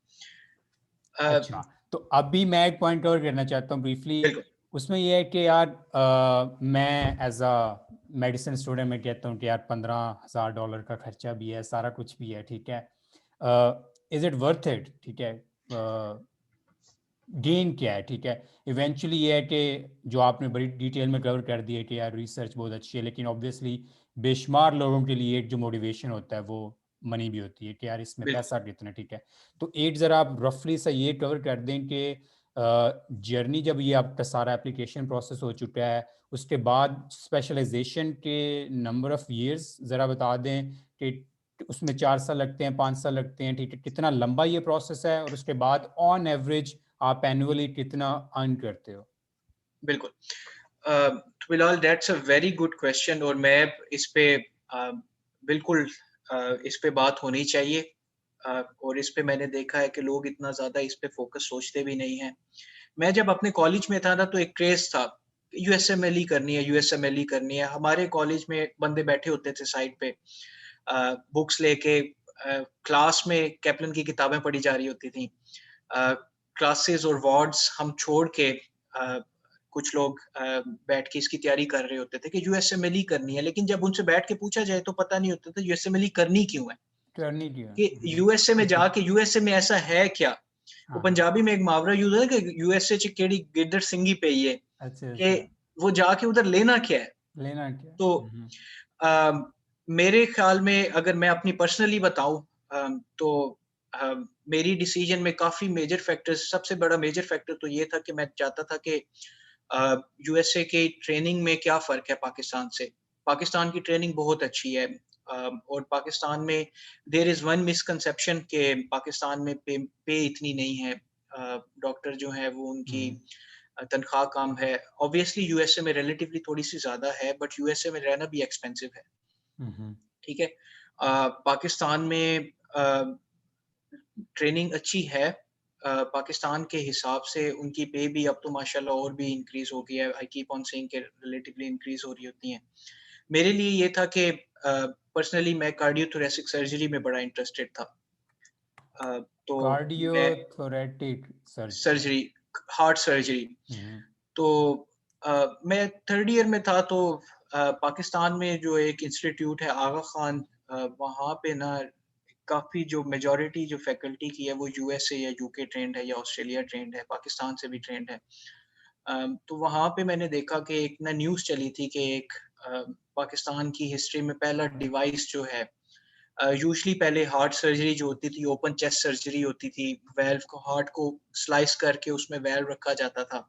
अ, अच्छा, तो अभी मैं एक पॉइंट और करना चाहता हूँ ब्रीफली। बिल्कुल, उसमें यह है कि यार, मैं एज अ मेडिसिन स्टूडेंट मैं कहता हूँ कि यार $15,000 का खर्चा भी है, सारा कुछ भी है, ठीक है। इज इट वर्थ इट, ठीक है। गेन क्या है, ठीक है। इवेंचुअली ये है कि जो आपने बड़ी डिटेल में कवर कर दिया कि यार रिसर्च बहुत अच्छी है, लेकिन ऑब्वियसली बेशुमार लोगों के लिए एक जो मोटिवेशन होता है वो मनी भी होती है कि यार इसमें बिल्कुल, पैसा कितना, ठीक है। तो एक ज़रा आप रफली सा ये कवर कर दें कि जर्नी जब ये आपका सारा एप्लीकेशन प्रोसेस हो चुका है, उसके बाद स्पेशलाइजेशन के नंबर ऑफ़ ईयर्स ज़रा बता दें कि उसमें 4 साल लगते हैं, 5 साल लगते हैं, ठीक है, कितना लंबा ये प्रोसेस है, और उसके बाद ऑन एवरेज आप एनुअली कितना अर्न करते हो? बिल्कुल। फिलहाल that's a very good question, और मैं इस पे बिल्कुल इस पे बात होनी चाहिए। और इस पे मैंने देखा है कि लोग इतना ज़्यादा इस पे फ़ोकस सोचते भी नहीं हैं। मैं जब अपने कॉलेज में था ना, तो एक क्रेज़ था, यूएसएमएल ही करनी है, यूएसएमएल ही करनी है। हमारे कॉलेज में बंदे बैठे होते थे साइड पे, बुक्स लेके, क्लास में कैप्लन की किताबें पढ़ी जा रही होती थी। क्लासेस और वार्ड्स हम छोड़ के कुछ लोग बैठ के इसकी तैयारी कर रहे होते थे कि यूएसएमएल ही करनी है, लेकिन जब उनसे बैठ के पूछा जाए तो पता नहीं होता था यूएसएमएल ही करनी क्यों है? करनी क्यों है? कि यूएसए में जाके यूएसए में ऐसा है क्या? वो हाँ, हाँ। पंजाबी में एक मुहावरा यूज़ है कि यूएसए च केड़ी गिद्दड़ सिंगी पई है, अच्छा, कि अच्छा। वो जाके उधर लेना क्या है? लेना क्या है? तो अ, मेरे ख़्याल में अगर मैं अपनी पर्सनली बताऊँ, तो अ, मेरी डिसीज़न में काफ़ी मेजर फैक्टर्स, सबसे बड़ा मेजर फैक्टर तो ये था कि मैं चाहता था कि यूएसए की ट्रेनिंग में क्या फ़र्क है पाकिस्तान से? पाकिस्तान की ट्रेनिंग बहुत अच्छी है। और पाकिस्तान में देयर इज़ वन मिसकंसेप्शन कि पाकिस्तान में पे इतनी नहीं है। डॉक्टर जो हैं वो उनकी हुँ, तनख्वाह कम है। ऑब्वियसली यूएसए में रिलेटिवली थोड़ी-सी ज़्यादा है, बट यूएसए में रहना भी एक्सपेंसिव है, हुँ, हुँ, ठीक है? पाकिस्तान में ट्रेनिंग अच्छी है। पाकिस्तान के हिसाब से उनकी पे भी अब तो माशाल्लाह और भी इंक्रीज़ हो गई है। आई कीप ऑन सेइंग कि रिलेटिवली इंक्रीज़ हो रही होती हैं। मेरे लिए ये था कि पर्सनली मैं कार्डियोथोरेसिक सर्जरी में बड़ा इंटरेस्टेड था। तो मैं cardiothoracic surgery. Surgery, heart surgery. Hmm, तो मैं 3rd ईयर में था, तो पाकिस्तान में जो एक इंस्टीट्यूट है आगा खान, वहाँ पे ना काफ़ी जो मेजॉरिटी जो फैकल्टी की है वो यूएसए या यूके ट्रेंड है या ऑस्ट्रेलिया ट्रेंड है, पाकिस्तान से भी ट्रेंड है। तो वहाँ पे मैंने देखा कि एक ना न्यूज़ चली थी कि एक पाकिस्तान की हिस्ट्री में पहला डिवाइस जो है, यूजुअली पहले हार्ट सर्जरी जो होती थी, ओपन चेस्ट सर्जरी होती थी, वेल्व को हार्ट को स्लाइस करके उसमें वेल्व रखा जाता था,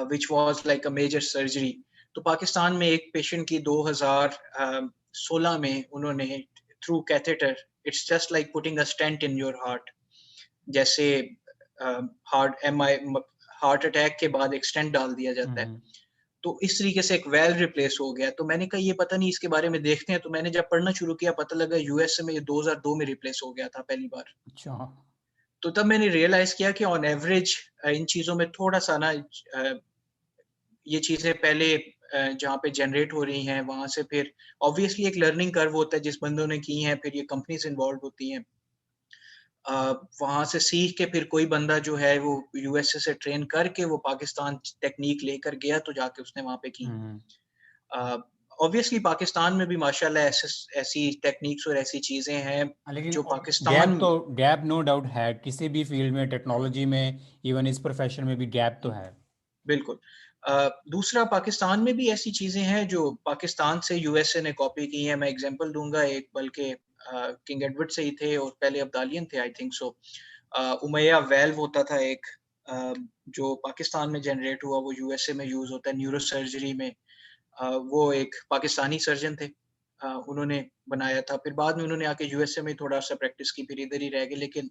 which was like a major surgery. तो पाकिस्तान में एक पेशेंट की 2016 में उन्होंने through catheter, it's just like putting a stent in your heart, जैसे हार्ट एमआई हार्ट अटैक के बाद एक स्टेंट डाल दिया हुँ, जाता है। हुँ। तो इस तरीके से एक वेल्व रिप्लेस हो गया। तो मैंने कहा ये पता नहीं, इसके बारे में देखते हैं। तो मैंने जब पढ़ना शुरू किया, पता लगा यूएसए में ये 2002 में रिप्लेस हो गया था पहली बार। अच्छा। तो तब मैंने रियलाइज़ किया कि ऑन एवरेज इन चीज़ों में थोड़ा-सा ना ये चीज़ें पहले जहाँ पे जनरेट हो रही हैं, वहाँ से फिर ऑब्वियसली एक लर्निंग कर्व होता है, जिस बंदों ने की हैं, फिर ये कंपनीज़ इन्वॉल्व होती हैं। अ, वहाँ से सीख के फिर कोई बंदा जो है वो यूएसए से ट्रेन करके वो पाकिस्तान टेक्नीक लेकर गया, तो जाके उसने वहाँ पे की। हुँ, हुँ। अ, ऑब्वियसली पाकिस्तान में भी माशाल्लाह ऐसी टेक्निक्स और ऐसी चीज़ें हैं लेकिन जो पाकिस्तान में। गैप नो डाउट है, किसी भी फ़ील्ड में, टेक्नोलॉजी में, इवन इस प्रोफ़ेशन में भी गैप तो है। बिल्कुल। दूसरा, पाकिस्तान में भी ऐसी चीज़ें हैं जो पाकिस्तान से यूएसए ने कॉपी की हैं। मैं एग्ज़ाम्पल दूँगा एक, बल्कि किंग एडवर्ड से ही थे और पहले अब्दालियन थे, आई थिंक सो। उमैया वाल्व होता था एक, अ, जो पाकिस्तान में जनरेट हुआ, वो यूएसए में यूज़ होता है न्यूरो सर्जरी में। वो एक पाकिस्तानी सर्जन थे, उन्होंने बनाया था। फिर बाद में उन्होंने आके यूएसए में थोड़ा-सा प्रैक्टिस की, फिर इधर ही रह गए, लेकिन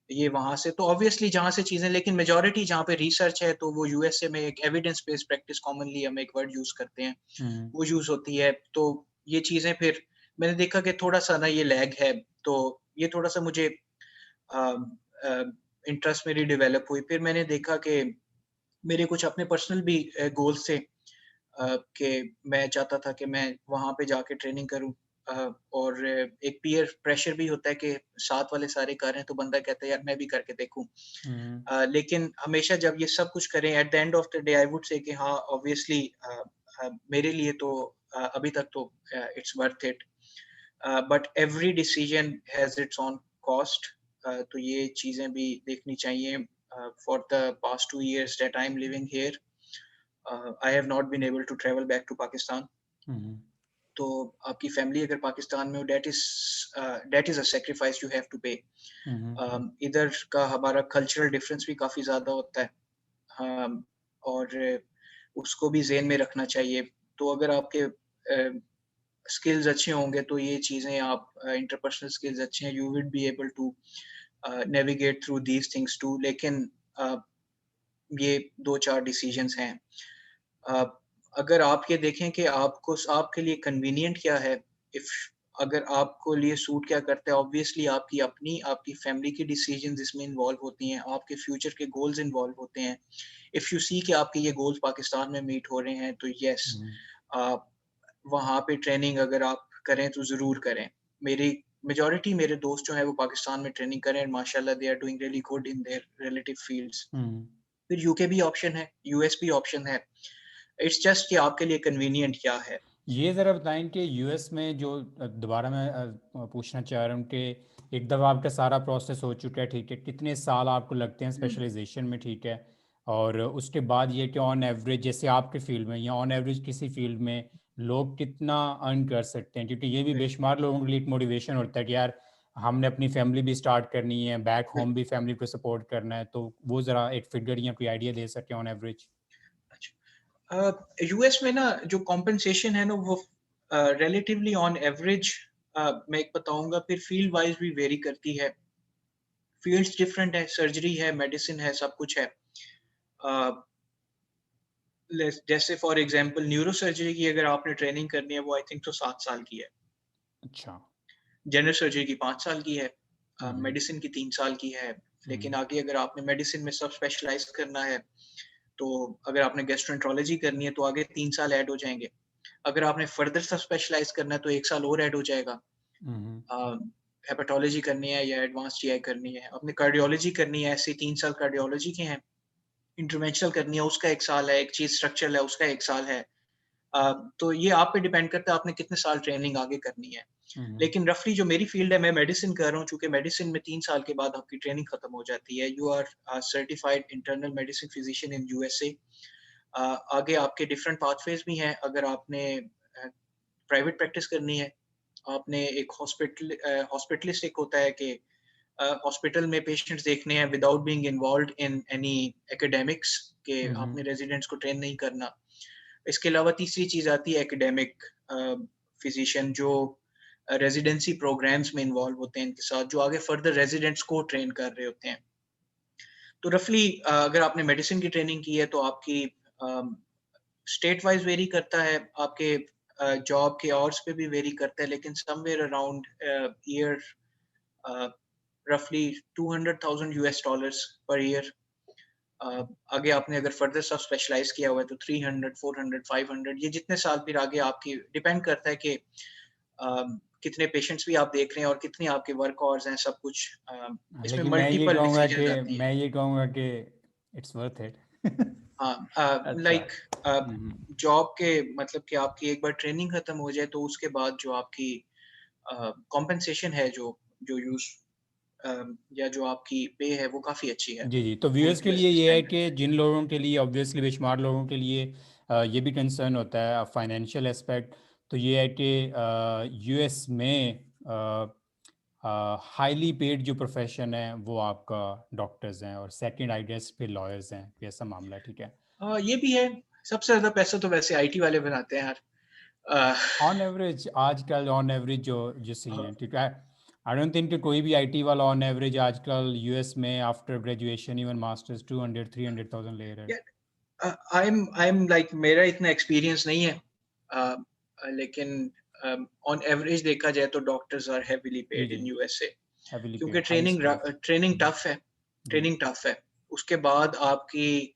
ये वहाँ से तो ऑब्वियसली जहाँ से चीज़ें, लेकिन मेजॉरिटी जहाँ पे रिसर्च है, तो वो यूएसए में एक एविडेंस बेस्ड प्रैक्टिस, कॉमनली हम एक वर्ड यूज़ करते हैं, हुँ, वो यूज़ होती है। तो ये चीज़ें फिर मैंने देखा कि थोड़ा-सा ना ये लैग है, तो ये थोड़ा-सा मुझे अ अ, इंटरेस्ट मेरी डेवलप हुई। फिर मैंने देखा कि मेरे कुछ अपने पर्सनल भी गोल्स थे, कि मैं चाहता था कि मैं वहाँ पे जाके ट्रेनिंग करूँ, और एक पीयर प्रेशर भी होता है कि साथ वाले सारे कर रहे हैं, तो बंदा कहता है यार मैं भी करके देखूँ। हुँ, लेकिन हमेशा जब ये सब कुछ करें, eight the end of the day I would से कि हाँ, ऑब्वियसली मेरे लिए तो अभी तक तो it's worth it, but every decision has its own cost. तो ये चीज़ें भी देखनी चाहिए। For the past 2 years that I am living here, I have not been able to travel back to Pakistan. हुँ, तो आपकी फैमिली अगर पाकिस्तान में हो, that is a sacrifice you have to pay. हुँ, हुँ, इधर का हमारा कल्चरल डिफरेंस भी काफ़ी ज़्यादा होता है, और उसको भी ज़हन में रखना चाहिए। तो अगर आपके स्किल्स अच्छे होंगे, तो ये चीज़ें आप इंटरपर्सनल स्किल्स अच्छे हैं, you will be able to navigate through these things too. लेकिन अ, ये 2-4 डिसीजंस हैं। अ, अगर आप ये देखें कि आपके लिए कन्वीनिएंट क्या है, इफ अगर आपको लिए सूट क्या करता है, ऑब्वियसली आपकी फैमिली की डिसीजंस इसमें इन्वॉल्व होती हैं, आपके फ्यूचर के गोल्स इन्वॉल्व होते हैं। इफ यू सी कि आपके ये गोल्स पाकिस्तान में मीट हो रहे हैं, तो यस, हुँ। आप वहाँ पे ट्रेनिंग अगर आप करें तो ज़रूर करें। मेरी मेजॉरिटी मेरे दोस्त जो हैं वो पाकिस्तान में ट्रेनिंग कर रहे हैं, माशाल्लाह they are doing really good in their relative fields. Hmm. फिर यूके भी ऑप्शन है, यूएस भी ऑप्शन है। इट्स जस्ट कि आपके लिए कन्वीनिएंट क्या है। ये ज़रा बताएँ कि यूएस में जो दोबारा मैं पूछना चाह रहा हूँ कि एक दफ़ा आपका सारा प्रोसेस हो चुका है, ठीक है, कितने साल आपको लगते हैं हुँ, स्पेशलाइजेशन में, ठीक है? और उसके बाद ये कि ऑन एवरेज जैसे आपके फील्ड में या ऑन एवरेज किसी फील्ड में लोग कितना अर्न कर सकते हैं? क्योंकि ये भी बिल्कुल, बेशुमार लोगों के लिए एक मोटिवेशन होता है कि यार हमने अपनी फैमिली भी स्टार्ट करनी है, बैक होम बिल्कुल। भी फैमिली को सपोर्ट करना है, तो वो ज़रा एक फिगर या कोई आइडिया दे सकें ऑन एवरेज? अच्छा, यूएस में ना जो कॉम्पेंसेशन है ना, वो रिलेटिवली ऑन एवरेज, मैं एक बताऊँगा, फिर फील्ड वाइज़ भी वेरी करती है। फील्ड्स डिफरेंट है, सर्जरी है, मेडिसिन है, सब कुछ है। अ, जैसे फॉर एग्ज़ाम्पल न्यूरो सर्जरी की अगर आपने ट्रेनिंग करनी है, वो आई थिंक तो 7 साल की है। अच्छा। जनरल सर्जरी की 5 साल की है, हुँ, हुँ। मेडिसिन की 3 साल की है। लेकिन हुँ, आगे अगर आपने मेडिसिन में सब स्पेशलाइज़ करना है, तो अगर आपने गैस्ट्रोएंटरोलॉजी करनी है, तो आगे 3 साल ऐड हो जाएँगे। अगर आपने फर्दर सब स्पेशलाइज़ करना है, तो 1 साल और ऐड हो जाएगा। हुँ, हुँ। अ, हेपेटोलॉजी करनी है या एडवांस जीआई करनी है। आपने कार्डियोलॉजी करनी है, ऐसे 3 साल कार्डियोलॉजी के हैं। इंटरवेंशनल करनी है, उसका 1 साल है। एक चीज़ स्ट्रक्चरल है, उसका 1 साल है। तो ये आप पे डिपेंड करता है आपने कितने साल ट्रेनिंग आगे करनी है। लेकिन रफली जो मेरी फील्ड है, मैं मेडिसिन कर रहा हूँ, चूंकि मेडिसिन में 3 साल के बाद आपकी ट्रेनिंग खत्म हो जाती है। You are certified internal medicine physician in USA. आगे आपके डिफरेंट पाथवेज भी हैं। अगर आपने प्राइवेट प्रैक्टिस करनी है, आपने एक हॉस्पिटलिस्ट एक होता है कि हॉस्पिटल में पेशेंट्स देखने हैं without being involved in any academics, के आपने रेजिडेंट्स को ट्रेन नहीं करना। इसके अलावा तीसरी चीज आती है एकेडमिक फिजिशियन, जो रेजिडेंसी प्रोग्राम्स में इन्वॉल्व होते हैं इनके साथ, जो आगे फर्दर रेजिडेंट्स को ट्रेन कर रहे होते हैं। तो रफली अगर आपने मेडिसिन की ट्रेनिंग की है तो आपकी स्टेट वाइज वेरी करता है, आपके जॉब के आवर्स पे भी वेरी करता है, लेकिन somewhere around year roughly $200,000 per year। आगे आपने अगर फर्दर सब स्पेशलाइज किया हुआ है तो 300, 400, 500, ये जितने साल फिर आगे आपकी डिपेंड करता है कि कितने पेशेंट्स भी आप देख रहे हैं और कितनी आपके वर्क आवर्स हैं, सब कुछ इसमें लेकिन मल्टीपल डिसीजंस आती हैं। मैं ये कहूँगा कि इट्स वर्थ इट। हाँ, अच्छा। लाइक जॉब के मतलब कि आपकी एक बार ट्रेनिंग खत्म हो जाए तो उसके बाद जो आपकी कॉम्पेंसेशन है, जो जो यूज या जो आपकी पे है, वो काफ़ी अच्छी है जी जी, तो व्यूअर्स के लिए यूएस ये है स्टैंडर्ड कि पे। जिन लोगों के लिए ऑब्वियसली बेशुमार लोगों के लिए ये भी कंसर्न होता है फाइनेंशियल एस्पेक्ट, तो ये है कि यूएस में हाईली पेड जो प्रोफेशन है वो आपका डॉक्टर्स हैं, और सेकंड आई गेस फिर लॉयर्स हैं, ये ऐसा मामला है, ठीक है। ये भी है। सबसे ज़्यादा पैसा तो वैसे आईटी वाले बनाते हैं यार। अ, ऑन एवरेज आजकल ऑन एवरेज जो सही हाँ, है, ठीक है। आई डोंट थिंक कि कोई भी आईटी वाला ऑन एवरेज आजकल यूएस में आफ्टर ग्रेजुएशन इवन मास्टर्स 200-300,000 ले रहा है। आई एम लाइक, मेरा इतना एक्सपीरियंस नहीं है, लेकिन ऑन एवरेज देखा जाए तो डॉक्टर्स आर हेवीली जी पेड जी, इन यूएसए, हेवीली क्योंकि paid, high skilled. Training tough है। जी ट्रेनिंग टफ है। उसके बाद आपकी,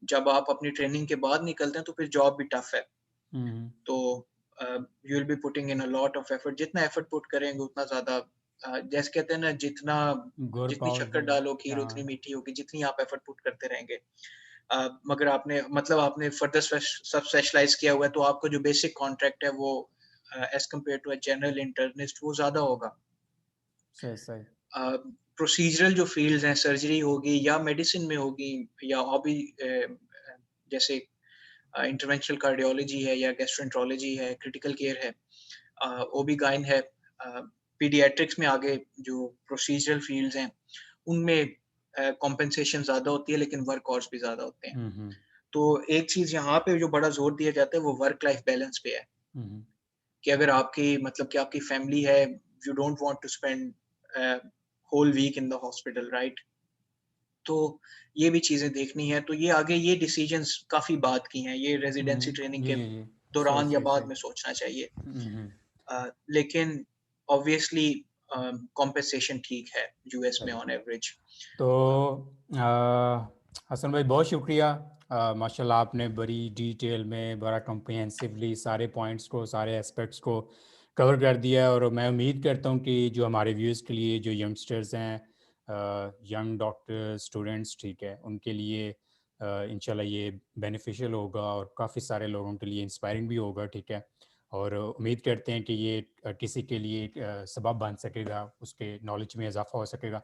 जब आप अपनी ट्रेनिंग के बाद निकलते हैं तो फिर जॉब भी टफ है। हम्म, तो you will be putting in a lot of effort. जितना एफर्ट पुट करेंगे उतना ज्यादा, जैसे कहते हैं ना, जितना गुड़ जितनी पाओ शक्कर जी। डालो खीर उतनी हाँ मीठी होगी, जितनी आप एफर्ट पुट करते रहेंगे। मगर आपने मतलब आपने फर्दर सब स्पेशलाइज किया हुआ है तो आपका जो बेसिक कॉन्ट्रैक्ट है वो as compared to a general internist वो ज्यादा होगा। सही सही। प्रोसीजरल जो फील्ड्स हैं, सर्जरी होगी या मेडिसिन में होगी या हॉबी, जैसे इंटरवेंशनल कार्डियोलॉजी है या गैस्ट्रोएंटरोलॉजी है, क्रिटिकल केयर है, ओबीगाइन है, पीडियाट्रिक्स में आगे जो प्रोसीजरल फील्ड्स हैं उनमें कॉम्पेंसेशन ज़्यादा होती है लेकिन वर्क आवर्स भी ज़्यादा होते हैं। हम्म, तो एक चीज़ यहाँ पे जो बड़ा ज़ोर दिया जाता है वो वर्क लाइफ बैलेंस पे है, हम्म, कि अगर आपकी मतलब कि आपकी फैमिली है, you don't want to spend whole week in the hospital, right? तो ये भी चीज़ें देखनी है। तो ये आगे ये डिसीजंस काफ़ी बाद की हैं, ये रेजिडेंसी ट्रेनिंग जी के जी जी, सही दौरान या सही बाद सही। में सोचना चाहिए। हम्म, लेकिन ऑब्वियसली कॉम्पेंसेशन ठीक है यूएस में सही। On average. तो हसन भाई बहुत शुक्रिया, माशाल्लाह आपने बड़ी डिटेल में बड़ा कॉम्प्रिहेंसिवली सारे पॉइंट्स को, सारे एस्पेक्ट्स को कवर कर दिया है, और मैं उम्मीद करता हूँ कि जो हमारे व्यूज़ के लिए जो यंगस्टर्स हैं, यंग डॉक्टर स्टूडेंट्स, ठीक है, उनके लिए इंशाल्लाह ये बेनिफिशियल होगा और काफ़ी सारे लोगों के लिए इंस्पायरिंग भी होगा, ठीक है। और उम्मीद करते हैं कि ये किसी के लिए एक सबब बन सकेगा, उसके नॉलेज में इजाफा हो सकेगा।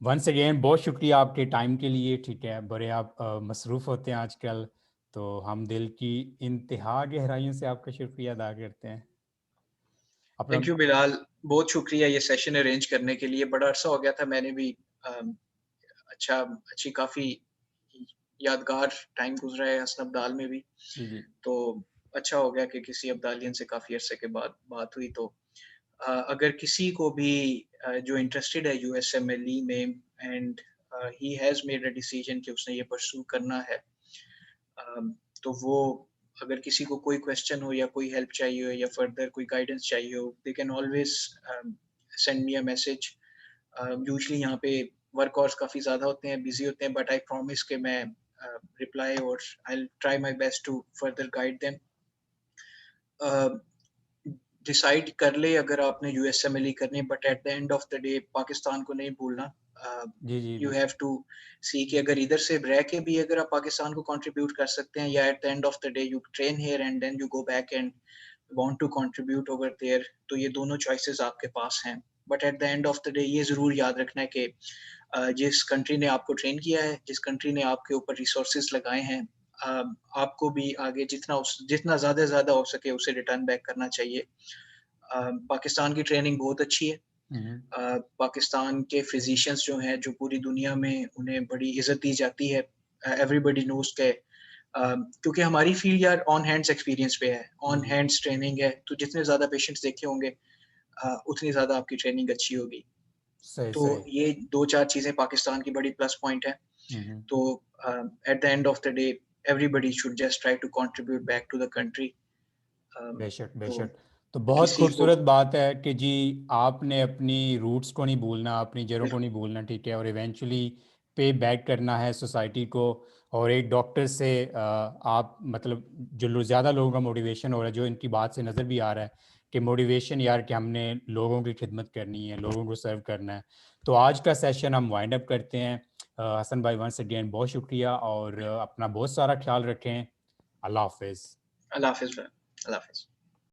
वंस अगेन बहुत शुक्रिया आपके टाइम के लिए, ठीक है, बड़े आप मसरूफ़ होते हैं आजकल, तो हम दिल की इंतहा गहराइयों से आपका शुक्रिया अदा करते हैं अपना। थैंक यू बिलाल, बहुत शुक्रिया ये सेशन अरेंज करने के लिए। बड़ा अरसा हो गया था, मैंने भी अच्छी काफ़ी यादगार टाइम गुजरा है हसन अब्दाल में भी। जी जी तो अच्छा हो गया कि किसी अब्दालियन से काफ़ी अरसे के बाद बात हुई। तो अगर किसी को भी जो इंटरेस्टेड है यूएसएमएलई में, and he has made a decision कि उसने ये परस्यू करना है, तो वो, अगर किसी को कोई क्वेश्चन हो या कोई हेल्प चाहिए हो या फर्दर कोई गाइडेंस चाहिए हो, they can always send me a message. Usually यहाँ पे वर्क आवर्स काफ़ी ज़्यादा होते हैं, बिजी होते हैं, बट आई प्रॉमिस कि मैं रिप्लाई और I will try my best to further guide them. Decide कर ले अगर आपने यूएसएमएलई करनी है, but at the end of the day Pakistan को नहीं भूलना। जी जी यू हैव बेशक। टू सी कि अगर इधर से रह के भी अगर आप पाकिस्तान को कंट्रीब्यूट कर सकते हैं, या at the end of the day you train here and then you go back and want to contribute over there, तो ये दोनों choices आपके पास हैं. But at the end of the day ये ज़रूर याद रखना है कि जिस country ने आपको train किया है, जिस country ने आपके ऊपर resources लगाए हैं, आपको भी आगे जितना ज़्यादा हो सके उसे return back करना चाहिए. पाकिस्तान की training बहुत अच्छी है. पाकिस्तान के फिजिशियंस जो हैं, जो पूरी दुनिया में उन्हें बड़ी इज़्ज़त दी जाती है. एवरीबॉडी नोज़ के क्योंकि हमारी फील्ड यार ऑन हैंड्स एक्सपीरियंस पे है, ऑन हैंड्स ट्रेनिंग है, तो जितने ज़्यादा पेशेंट्स देखे होंगे उतनी ज़्यादा आपकी ट्रेनिंग अच्छी होगी. सही तो सही ये 2-4 चीज़ें पाकिस्तान की बड़ी प्लस पॉइंट है. तो at the end of the day everybody should just try to contribute back to the country. बेशक तो बेशक. तो बहुत किसी को खूबसूरत बात है कि जी आपने अपनी रूट्स को नहीं भूलना, अपनी जड़ों को नहीं भूलना, ठीक है, और इवेंचुअली पे बैक करना है सोसाइटी को. और एक डॉक्टर से आप मतलब जो ज़्यादा लोगों का मोटिवेशन हो रहा है, जो इनकी बात से नज़र भी आ रहा है कि मोटिवेशन यार कि हमने लोगों की खिदमत करनी है, लोगों को सर्व करना है. तो आज का सेशन हम वाइंड अप करते हैं. हसन भाई वंस अगेन बहुत शुक्रिया और अपना बहुत सारा ख्याल रखें. अल्लाह हाफिज़. अल्लाह हाफ़िज़. अल्लाह हाफ़िज़.